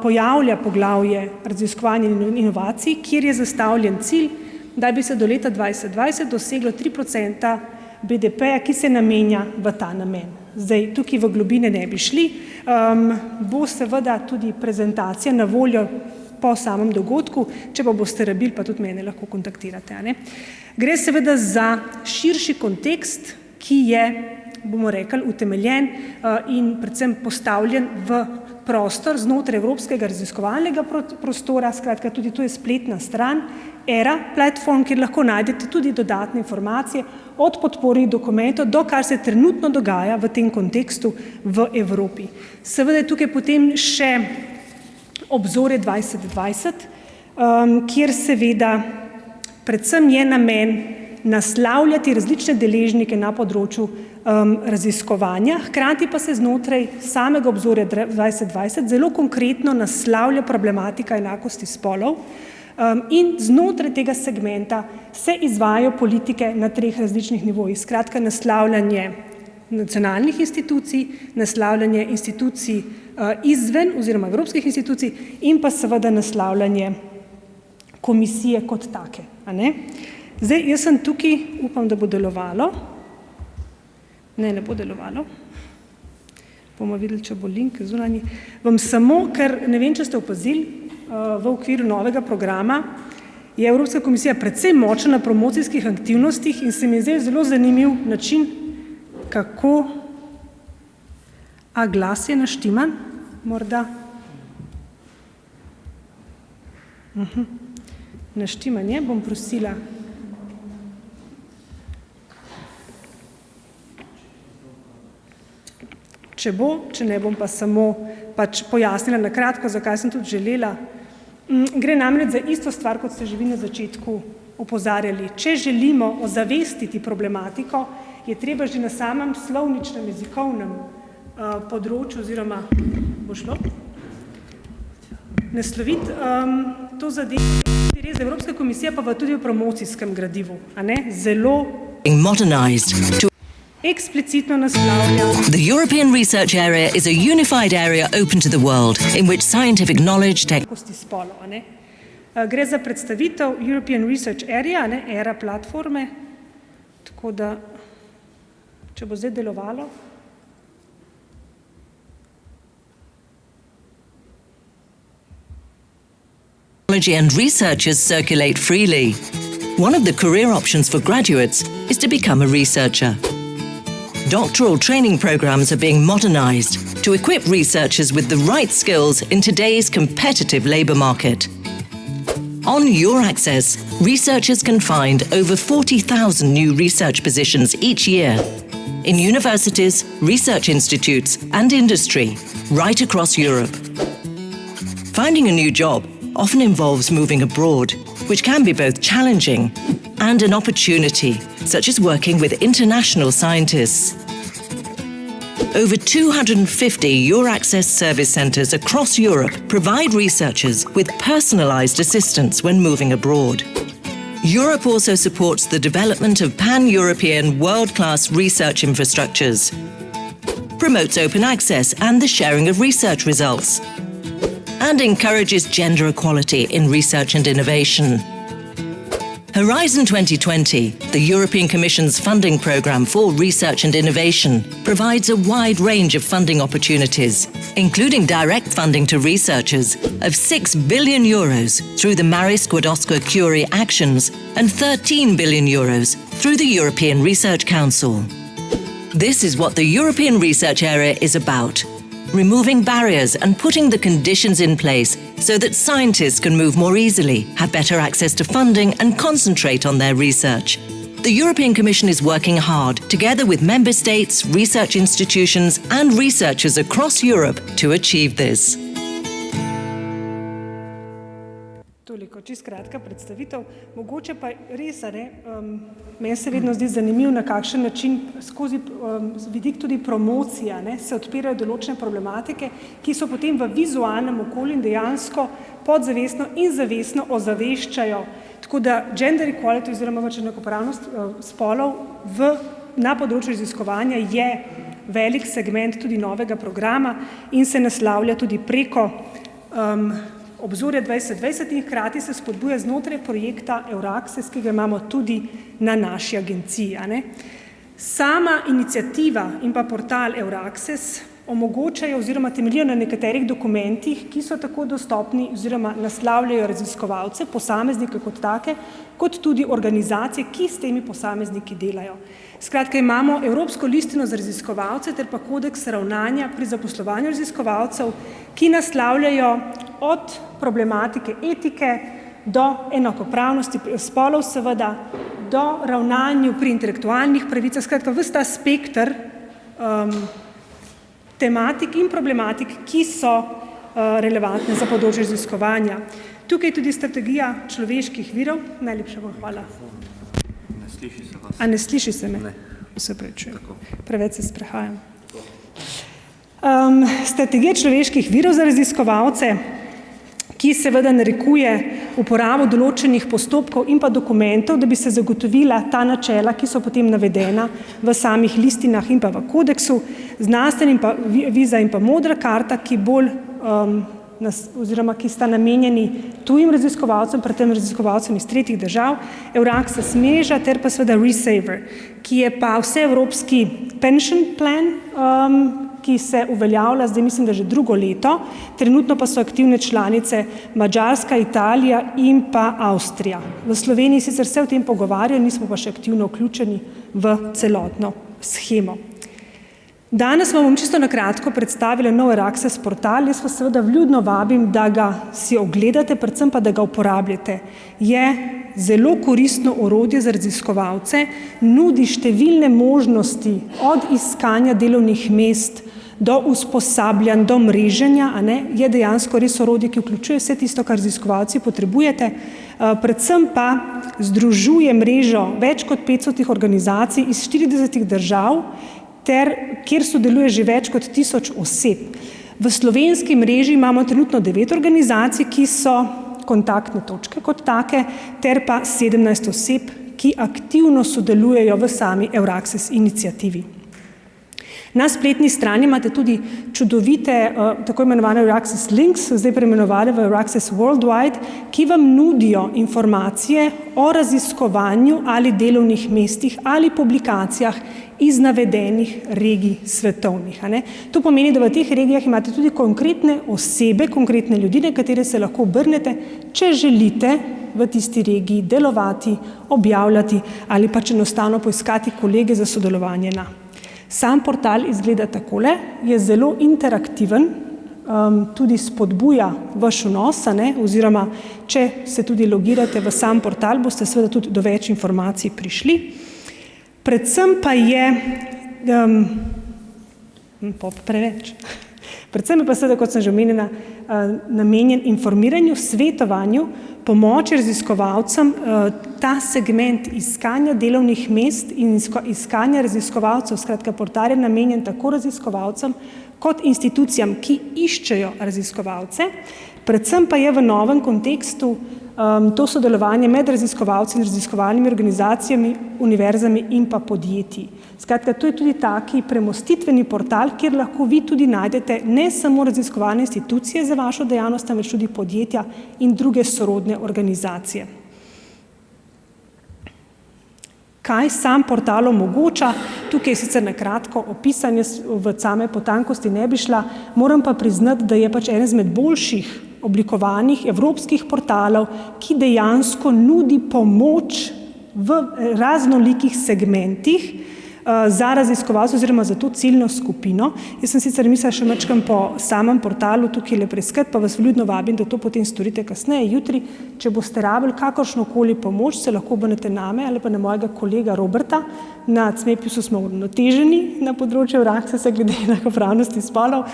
pojavlja poglavje raziskovanja in inovacij, kjer je zastavljen cilj, da bi se do leta 2020 doseglo 3% BDP-ja, ki se namenja v ta namen. Zdaj, tukaj v globine ne bi šli, bo seveda tudi prezentacija na voljo po samem dogodku, če pa boste rabili, pa tudi mene lahko kontaktirate. Gre seveda za širši kontekst, ki je, bomo rekli, utemeljen in predvsem postavljen v prostor znotraj evropskega raziskovalnega prostora, skratka tudi to je spletna stran ERA platform, kjer lahko najdete tudi dodatne informacije od podpornih dokumentov do kar se trenutno dogaja v tem kontekstu v Evropi. Seveda je tukaj potem še obzorje 2020, kjer seveda predvsem je namen naslavljati različne deležnike na področju raziskovanja, hkrati pa se znotraj samega obzorja 2020 zelo konkretno naslavlja problematika enakosti spolov in znotraj tega segmenta se izvajajo politike na 3 različnih nivojih. Skratka, naslavljanje nacionalnih institucij, naslavljanje institucij izven oziroma evropskih institucij in pa seveda naslavljanje komisije kot take. Zdaj, jaz sem tukaj, upam, da bo delovalo. Ne bo delovalo. Bomo videli, če bo link zunanji. Vam samo, ker ne vem, če ste opazili, v okviru novega programa je Evropska komisija precej močna na promocijskih aktivnostih in se mi je zdaj zelo zanimiv način, kako glas je naštiman, morda. Naštiman je, bom prosila. Če bo, če ne bom pa samo pojasnila na kratko, zakaj sem tudi želela. Gre namreč za isto stvar, kot ste že vi na začetku opozarjali. Če želimo ozavestiti problematiko, je treba že na samem slovničnem jezikovnem področju oziroma bo šlo nasloviti to zadevo. Res Evropska komisija pa tudi v promocijskem gradivu, zelo eksplicitno naslavlja. The European Research Area is a unified area open to the world in which scientific knowledge Gre za predstavitev European Research Area, ERA platforme, tako da, če bo zdaj delovalo. Technology and researchers circulate freely. One of the career options for graduates is to become a researcher. Doctoral training programs are being modernized to equip researchers with the right skills in today's competitive labor market. On Your Access, researchers can find over 40,000 new research positions each year in universities, research institutes, and industry right across Europe. Finding a new job often involves moving abroad, which can be both challenging and an opportunity, such as working with international scientists. Over 250 Your Access service centres across Europe provide researchers with personalised assistance when moving abroad. Europe also supports the development of pan-European world-class research infrastructures, promotes open access and the sharing of research results, and encourages gender equality in research and innovation. Horizon 2020, the European Commission's funding programme for research and innovation, provides a wide range of funding opportunities, including direct funding to researchers of €6 billion through the Marie Skłodowska-Curie actions and €13 billion through the European Research Council. This is what the European Research Area is about: removing barriers and putting the conditions in place so that scientists can move more easily, have better access to funding and concentrate on their research. The European Commission is working hard, together with member states, research institutions and researchers across Europe to achieve this. Toliko, čisto kratka predstavitev. Mogoče pa res, meni se vedno zdi zanimiv, na kakšen način skozi vidik tudi promocija se odpirajo določene problematike, ki so potem v vizualnem okolju in dejansko podzavestno in zavestno ozaveščajo. Tako da gender equality oziroma enakopravnost spolov na področju raziskovanja je velik segment tudi novega programa in se naslavlja tudi preko Obzorja 2020 in hkrati se spodbuja znotraj projekta Euraccess, ki ga imamo tudi na naši agenciji. Sama iniciativa in pa portal Euraccess omogočajo oziroma temeljijo na nekaterih dokumentih, ki so tako dostopni oziroma naslavljajo raziskovalce, posameznike kot take, kot tudi organizacije, ki s temi posamezniki delajo. Skratka, imamo Evropsko listino za raziskovalce ter pa kodeks ravnanja pri zaposlovanju raziskovalcev, ki naslavljajo od problematike etike do enakopravnosti spolov seveda, do ravnanju pri intelektualnih pravicah, skratka, ves ta spekter tematik in problematik, ki so relevantne za področje raziskovanja. Tukaj je tudi strategija človeških virov. Najlepša vam hvala. Ne sliši se vas. A ne sliši se me? Ne. Se prečujem. Preveč se sprehajam. Strategija človeških virov za raziskovalce, ki seveda narekuje uporabo določenih postopkov in pa dokumentov, da bi se zagotovila ta načela, ki so potem navedena v samih listinah in pa v kodeksu, znanstveni viza in pa modra karta, ki bolj oziroma ki sta namenjeni tujim raziskovalcem, predvsem raziskovalcem iz tretjih držav, Euraccess mreža ter pa seveda Resaver, ki je pa vseevropski pension plan, ki se uveljavlja, zdaj mislim, da že drugo leto, trenutno pa so aktivne članice Madžarska, Italija in pa Avstrija. V Sloveniji sicer se o tem pogovarjajo, nismo pa še aktivno vključeni v celotno shemo. Danes vam bom čisto na kratko predstavila nov Euraccess portal. Jaz vas seveda vljudno vabim, da ga si ogledate, predvsem pa, da ga uporabljate. Je zelo koristno orodje za raziskovalce, nudi številne možnosti od iskanja delovnih mest do usposabljanj, do mreženja, je dejansko res orodje, ki vključuje vse tisto, kar raziskovalci potrebujete, predvsem pa združuje mrežo več kot 500 organizacij iz 40 držav, kjer sodeluje že več kot 1000 oseb. V slovenski mreži imamo trenutno 9 organizacij, ki so kontaktne točke kot take, ter pa 17 oseb, ki aktivno sodelujejo v sami Euraccess iniciativi. Na spletni strani imate tudi čudovite tako imenovane Euraccess links, zdaj preimenovane v Euraccess Worldwide, ki vam nudijo informacije o raziskovanju ali delovnih mestih ali publikacijah iz navedenih regij svetovnih. To pomeni, da v teh regijah imate tudi konkretne osebe, konkretne ljudi, na katere se lahko obrnete, če želite v tisti regiji delovati, objavljati ali pač enostavno poiskati kolege za sodelovanje na. Sam portal izgleda takole, je zelo interaktiven, tudi spodbuja vaš vnos, oziroma če se tudi logirate v sam portal, boste seveda tudi do več informacij prišli. Predvsem pa je preveč. Predvsem je pa seveda, kot sem že omenila, namenjen informiranju, svetovanju, pomoči raziskovalcem. Ta segment iskanja delovnih mest in iskanja raziskovalcev, skratka portal je namenjen tako raziskovalcem kot institucijam, ki iščejo raziskovalce. Predvsem pa je v novem kontekstu to sodelovanje med raziskovalci in raziskovalnimi organizacijami, univerzami in pa podjetji. Skratka, to je tudi taki premostitveni portal, kjer lahko vi tudi najdete ne samo raziskovalne institucije za vašo dejavnost, temveč tudi podjetja in druge sorodne organizacije. Kaj sam portal omogoča? Tukaj je sicer na kratko opisanje, v same potankosti ne bi šla, moram pa priznati, da je pač eden izmed boljših oblikovanih evropskih portalov, ki dejansko nudi pomoč v raznolikih segmentih za raziskovalce oziroma za to ciljno skupino. Jaz sem sicer mislila še mačkam po samem portalu tukaj le preskati, pa vas vljudno vabim, da to potem storite kasneje, jutri. Če boste rabili kakršnokoli pomoč, se lahko obrnete name ali pa na mojega kolega Roberta. Na CMEPIUS-u smo uravnoteženi na področju Euraccesa glede enakopravnosti spolov.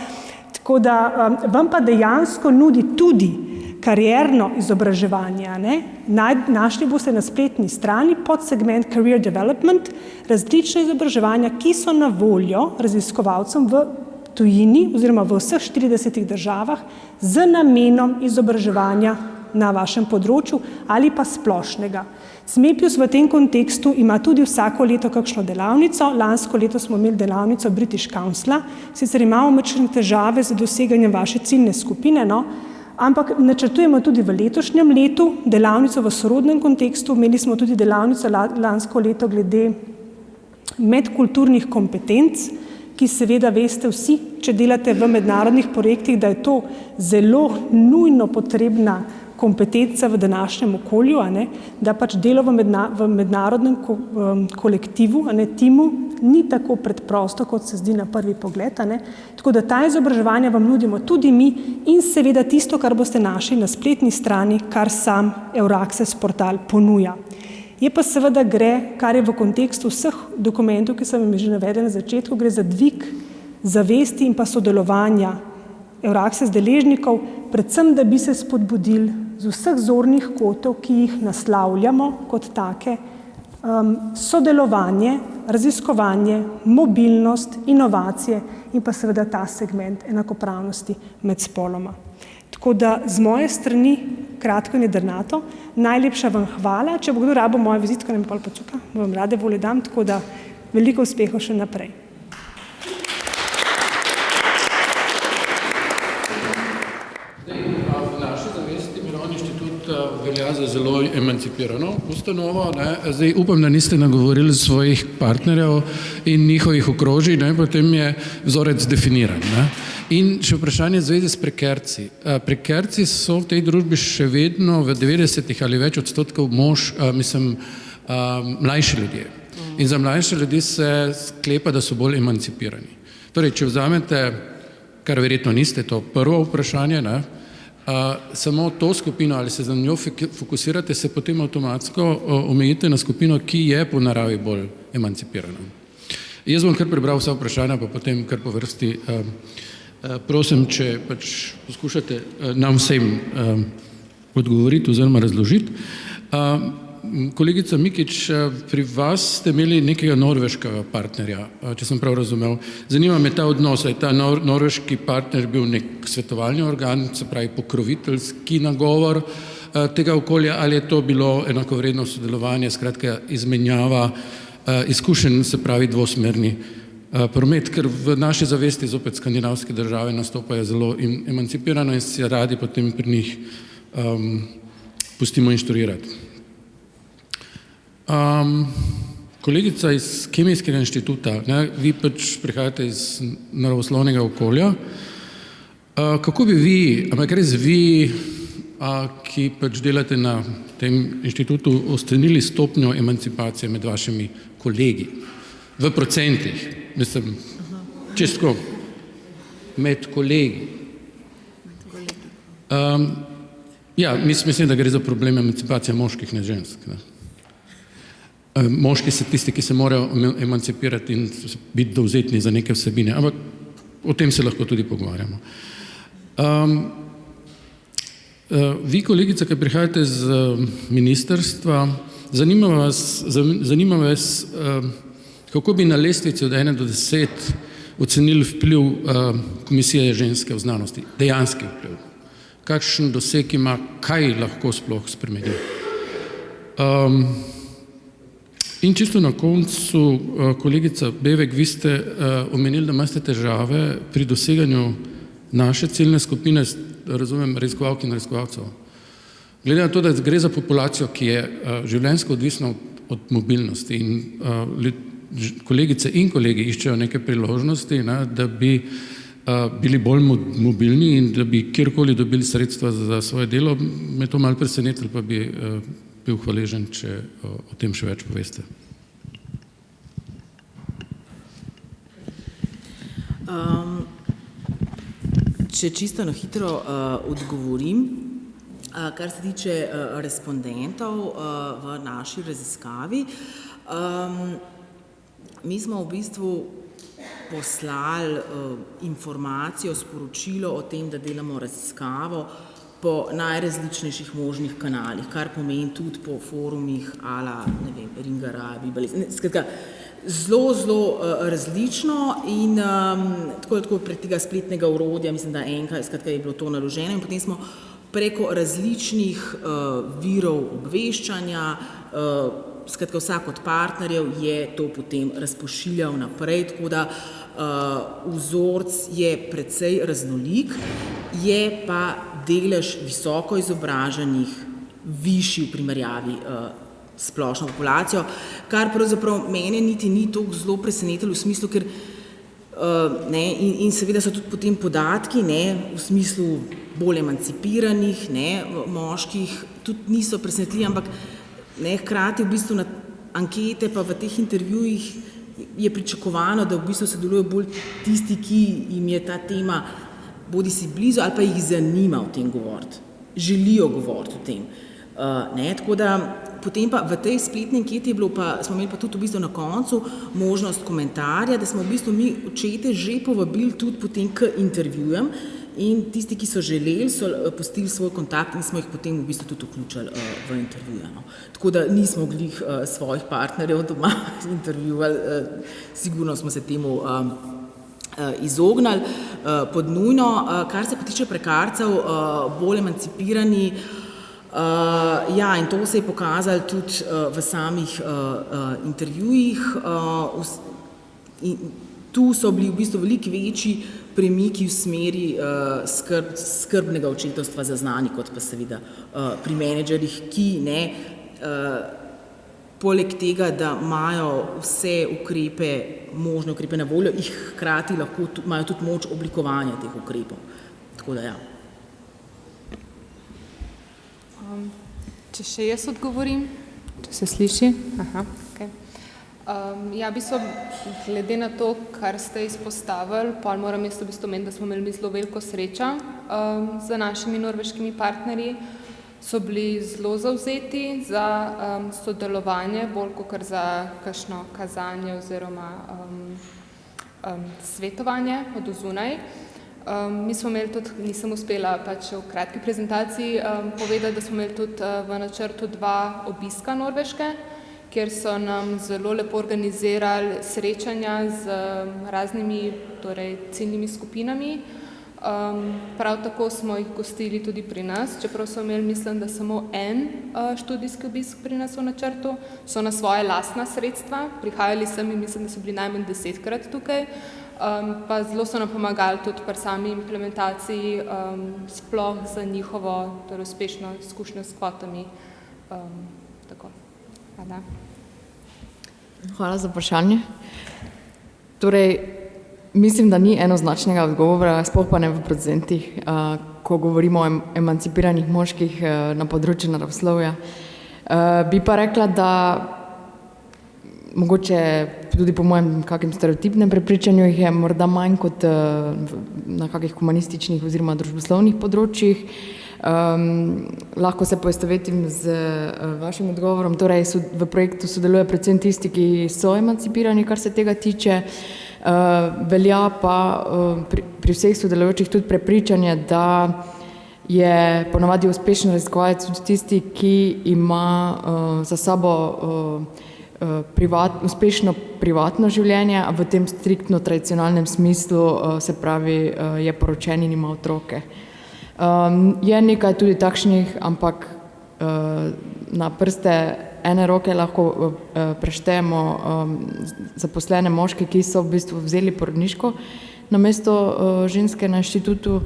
Tako da vam pa dejansko nudi tudi karierno izobraževanje. Našli boste na spletni strani podsegment Career Development različne izobraževanja, ki so na voljo raziskovalcem v tujini oziroma v vseh 40 državah z namenom izobraževanja na vašem področju ali pa splošnega. CMEPIUS v tem kontekstu ima tudi vsako leto kakšno delavnico. Lansko leto smo imeli delavnico British Councila, sicer imamo majčkene težave z doseganjem vaše ciljne skupine, ampak načrtujemo tudi v letošnjem letu delavnico v sorodnem kontekstu. Imeli smo tudi delavnico lansko leto glede medkulturnih kompetenc, ki seveda veste vsi, če delate v mednarodnih projektih, da je to zelo nujno potrebna kompetenca v današnjem okolju, da pač delo v mednarodnem kolektivu, timu, ni tako preprosto, kot se zdi na prvi pogled. Tako da ta izobraževanja vam nudimo tudi mi in seveda tisto, kar boste našli na spletni strani, kar sam Euraccess portal ponuja. Je pa seveda gre, kar je v kontekstu vseh dokumentov, ki sem vam že navedel na začetku, gre za dvig zavesti in pa sodelovanja Euraccess deležnikov, predvsem, da bi se spodbudili z vseh zornih kotov, ki jih naslavljamo kot take, sodelovanje, raziskovanje, mobilnost, inovacije in pa seveda ta segment enakopravnosti med spoloma. Tako da z moje strani, kratko in jedrnato, najlepša vam hvala. Če bo kdo rabil mojo vizitko, ne mi pol pocuka, vam rade volje dam, tako da veliko uspehov še naprej. Velja za zelo emancipirano ustanovo. Zdaj upam, da niste nagovorili svojih partnerjev in njihovih okrožij, potem je vzorec definiran. In še vprašanje v zvezi s prekerci. Prekerci so v tej družbi še vedno v 90 ali več odstotkov mlajši ljudje. In za mlajše ljudi se sklepa, da so bolj emancipirani. Torej, če vzamete, kar verjetno niste, to prvo vprašanje, samo to skupino ali se za njo fokusirate, se potem avtomatsko omejite na skupino, ki je po naravi bolj emancipirana. Jaz bom kar prebral vsa vprašanja, pa potem kar po vrsti prosim, če pač poskušate nam vsem odgovoriti oziroma razložiti. Kolegica Mikić, pri vas ste imeli nekega norveškega partnerja, če sem prav razumel. Zanima me ta odnos, je ta norveški partner bil nek svetovalni organ, se pravi pokroviteljski nagovor tega okolja, ali je to bilo enakovredno sodelovanje, skratka izmenjava izkušenj, se pravi dvosmerni promet, ker v naši zavesti zopet skandinavske države nastopajo zelo emancipirano in se radi potem pri njih pustimo inštruirati. Kolegica iz Kemijskega inštituta, vi pač prihajate iz naravoslovnega okolja. Kako bi vi, ampak res vi, ki pač delate na tem inštitutu, ocenili stopnjo emancipacije med vašimi kolegi? V procentih, mislim, čisto med kolegi. Ja, mislim, da gre za problem emancipacije moških, ne žensk. Moški so tisti, ki se morajo emancipirati in biti dovzetni za neke vsebine, ampak o tem se lahko tudi pogovarjamo. Vi, kolegica, ki prihajate z ministrstva, zanima vas, kako bi na lestvici od 1 do 10 ocenili vpliv Komisije ženske v znanosti, dejanski vpliv. Kakšen doseg ima, kaj lahko sploh spremeni. In čisto na koncu, kolegica Bevek, vi ste omenili, da imate težave pri doseganju naše ciljne skupine, razumem, raziskovalk in raziskovalcev. Glede na to, da gre za populacijo, ki je življenjsko odvisna od mobilnosti in kolegice in kolegi iščejo neke priložnosti, da bi bili bolj mobilni in da bi kjerkoli dobili sredstva za svoje delo, me to malo presenetilo, pa bi bil hvaležen, če o tem še več poveste. Če čisto na hitro odgovorim, kar se tiče respondentov v naši raziskavi, mi smo v bistvu poslali informacijo, sporočilo o tem, da delamo raziskavo po najrazličnejših možnih kanalih, kar pomeni tudi po forumih ala, ne vem, Ringara, Bibali, skratka, zelo različno in tako prek tega spletnega orodja, mislim, da enkrat, skratka, je bilo to naloženo in potem smo preko različnih virov obveščanja, skratka, vsak od partnerjev je to potem razpošiljal naprej, tako da vzorc je precej raznolik, je pa delež visoko izobraženih višji v primerjavi splošno populacijo, kar pravzaprav mene niti ni toliko zelo presenetilo v smislu, ker in seveda so tudi potem podatki, v smislu bolj emancipiranih, moških, tudi niso presenetljivi, ampak hkrati v bistvu na ankete pa v teh intervjujih je pričakovano, da v bistvu sodelujo bolj tisti, ki jim je ta tema bodi si blizu ali pa jih zanima o tem govoriti, želijo govoriti o tem. Tako da potem pa v tej spletni anketi smo imeli pa tudi v bistvu na koncu možnost komentarja, da smo v bistvu mi očete že povabili tudi potem k intervjujem in tisti, ki so želeli, so pustili svoj kontakt in smo jih potem v bistvu tudi vključili v intervjuje. Tako da nismo glih svojih partnerjev doma intervjuvali, sigurno smo se temu izognali pod nujno. Kar se pa tiče prekarcev, bolj emancipirani, in to se je pokazalo tudi v samih intervjujih. Tu so bili v bistvu veliko večji premiki v smeri skrbnega očetovstva zaznani, kot pa seveda pri menedžerjih, ki poleg tega, da imajo vse možne ukrepe na voljo, jih hkrati lahko imajo tudi moč oblikovanja teh ukrepov. Tako da Če še jaz odgovorim, če se sliši. Aha, okay. V bistvu, glede na to, kar ste izpostavili, pa moram jaz v bistvu omeniti, da smo imeli zelo veliko srečo z našimi norveškimi partnerji, so bili zelo zavzeti za sodelovanje, bolj kot za kakšno kazanje oziroma svetovanje od zunaj. Mi smo imeli tudi, nisem uspela pač v kratki prezentaciji povedati, da smo imeli tudi v načrtu 2 obiska Norveške, kjer so nam zelo lepo organizirali srečanja z raznimi ciljnimi skupinami. Prav tako smo jih gostili tudi pri nas, čeprav so imeli, mislim, da samo en študijski obisk pri nas v načrtu, so na svoje lastna sredstva, prihajali sem in mislim, da so bili najmanj 10-krat tukaj. Pa zelo so nam pomagali tudi pri sami implementaciji, sploh za njihovo uspešno izkušnjo s kvotami. Tako. Hvala. Hvala za vprašanje. Torej, mislim, da ni enoznačnega odgovora, sploh pa ne v procentih, ko govorimo o emancipiranih moških na področju naravoslovja. Bi pa rekla, da mogoče tudi po mojem kakem stereotipnem prepričanju jih je morda manj kot na kakih humanističnih oziroma družboslovnih področjih. Lahko se poistovetim z vašim odgovorom, torej v projektu sodelujejo predvsem tisti, ki so emancipirani, kar se tega tiče. Velja pa pri vseh sodelujočih tudi prepričanje, da je ponavadi uspešen raziskovalec tudi tisti, ki ima za sabo uspešno privatno življenje, a v tem striktno tradicionalnem smislu, se pravi, je poročen in ima otroke. Je nekaj tudi takšnih, ampak na prste ene roke lahko preštejemo zaposlene moške, ki so v bistvu vzeli porodniško namesto ženske na inštitutu.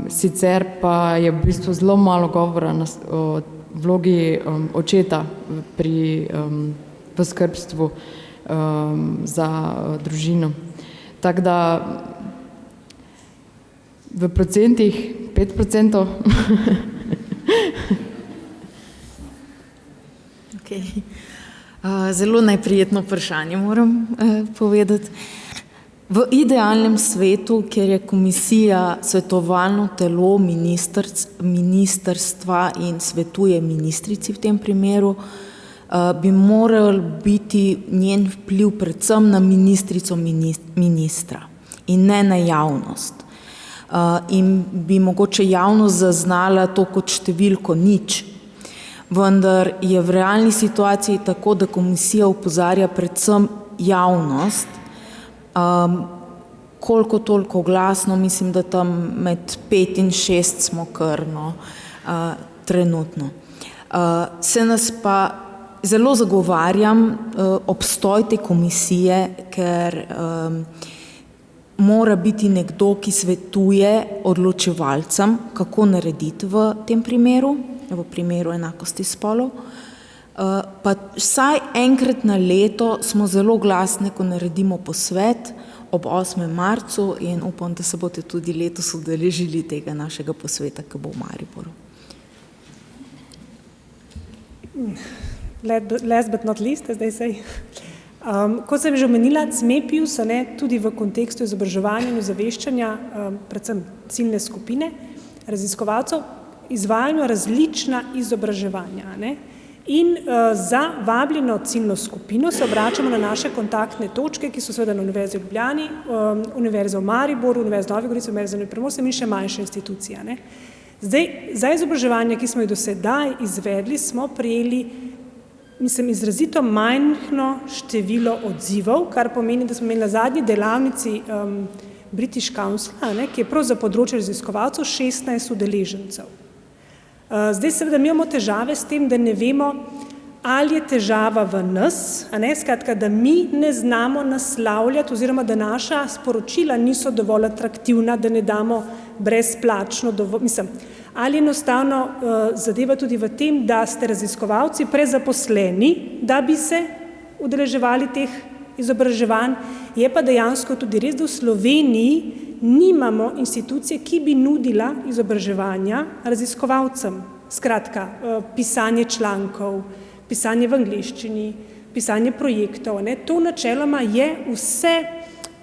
Sicer pa je v bistvu zelo malo govora o vlogi očeta v skrbstvu za družino. Tako da v procentih 5%. Okay. Zelo neprijetno vprašanje moram povedati. V idealnem svetu, kjer je komisija svetovalno telo ministrstva in svetuje ministrici v tem primeru, bi moral biti njen vpliv predvsem na ministrico ministra in ne na javnost. In bi mogoče javnost zaznala to kot številko nič. Vendar je v realni situaciji tako, da komisija opozarja predvsem javnost, koliko toliko glasno, mislim, da tam med 5 in 6 smo krno trenutno. Se nas pa zelo zagovarjam obstoj te komisije, ker mora biti nekdo, ki svetuje odločevalcem, kako narediti v tem primeru, v primeru enakosti spolov. Pa vsaj enkrat na leto smo zelo glasni, ko naredimo posvet ob 8. marcu in upam, da se boste tudi letos udeležili tega našega posveta, ki bo v Mariboru. Last but not least, as they say. Kot sem že omenila, CMEPIUS, tudi v kontekstu izobraževanja in ozaveščanja, predvsem ciljne skupine raziskovalcev, izvajajo različna izobraževanja. In za vabljeno ciljno skupino se obračamo na naše kontaktne točke, ki so seveda na Univerzi v Ljubljani, Univerza v Mariboru, Univerza v Novi Gorici, Univerza v Primorskem in še manjše institucije. Zdaj, za izobraževanje, ki smo jih do sedaj izvedli, smo prejeli, mislim, izrazito majhno število odzivov, kar pomeni, da smo imeli na zadnji delavnici British Council, ki je prav za področje raziskovalcev 16 udeležencev. Zdaj seveda mi imamo težave s tem, da ne vemo, ali je težava v nas, skratka, da mi ne znamo naslavljati oziroma da naša sporočila niso dovolj atraktivna, da ne damo brezplačno, ali enostavno zadeva tudi v tem, da ste raziskovalci prezaposleni, da bi se udeleževali teh izobraževanj, je pa dejansko tudi res, da v Sloveniji nimamo institucije, ki bi nudila izobraževanja raziskovalcem. Skratka, pisanje člankov, pisanje v angleščini, pisanje projektov. To načeloma je vse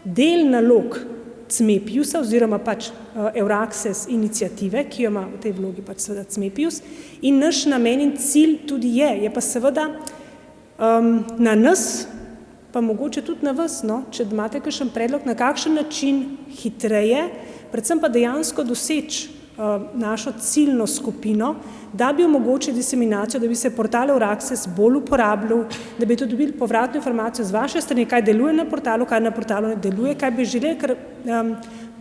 del nalog CMEPIUS-a oziroma pač Euraccess iniciative, ki jo ima v tej vlogi pač seveda CMEPIUS. In naš namen in cilj tudi je pa seveda na nas, pa mogoče tudi na vas, če imate kakšen predlog, na kakšen način hitreje, predvsem pa dejansko doseči našo ciljno skupino, da bi omogočili diseminacijo, da bi se portal Euraccess bolj uporabljal, da bi tudi dobili povratno informacijo z vaše strani, kaj deluje na portalu, kaj na portalu ne deluje, kaj bi želeli, ker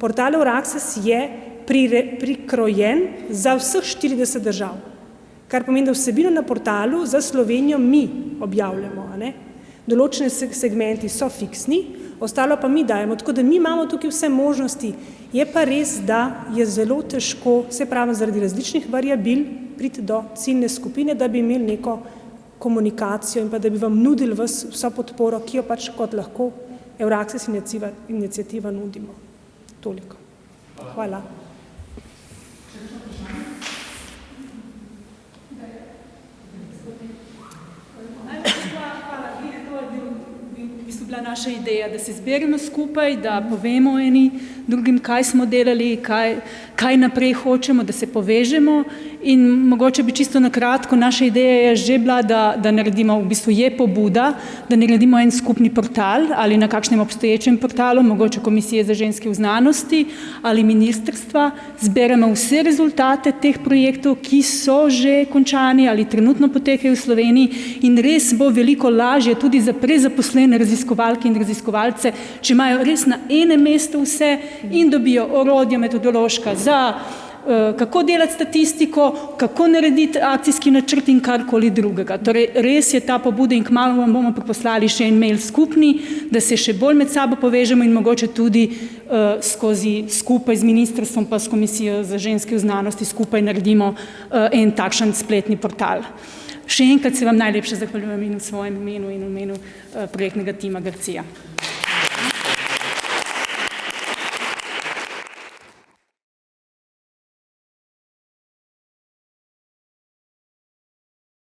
portal Euraccess je prikrojen za vseh 40 držav, kar pomeni, da vsebino na portalu za Slovenijo mi objavljamo, Določene segmenti so fiksni, ostalo pa mi dajemo, tako da mi imamo tukaj vse možnosti. Je pa res, da je zelo težko, se pravi, zaradi različnih variabil priti do ciljne skupine, da bi imeli neko komunikacijo in pa da bi vam nudili vso podporo, ki jo pač kot lahko Euraccess iniciativa nudimo. Toliko. Hvala. Bila naša ideja, da se zberemo skupaj, da povemo eni drugim, kaj smo delali, kaj naprej hočemo, da se povežemo In mogoče bi čisto na kratko, naša ideja je že bila, da naredimo, v bistvu je pobuda, da naredimo en skupni portal ali na kakšnem obstoječem portalu, mogoče Komisije za ženske v znanosti ali ministrstva, zberemo vse rezultate teh projektov, ki so že končani ali trenutno potekajo v Sloveniji in res bo veliko lažje tudi za prezaposlene raziskovalke in raziskovalce, če imajo res na enem mestu vse in dobijo orodja metodološka za kako delati statistiko, kako narediti akcijski načrt in karkoli drugega. Torej, res je ta pobuda in kmalu vam bomo poslali še en mail skupni, da se še bolj med sabo povežemo in mogoče tudi skozi skupaj z ministrstvom pa s Komisijo za ženske v znanosti skupaj naredimo en takšen spletni portal. Še enkrat se vam najlepše zahvaljujem in v svojem imenu in v imenu projektnega tima Garcija.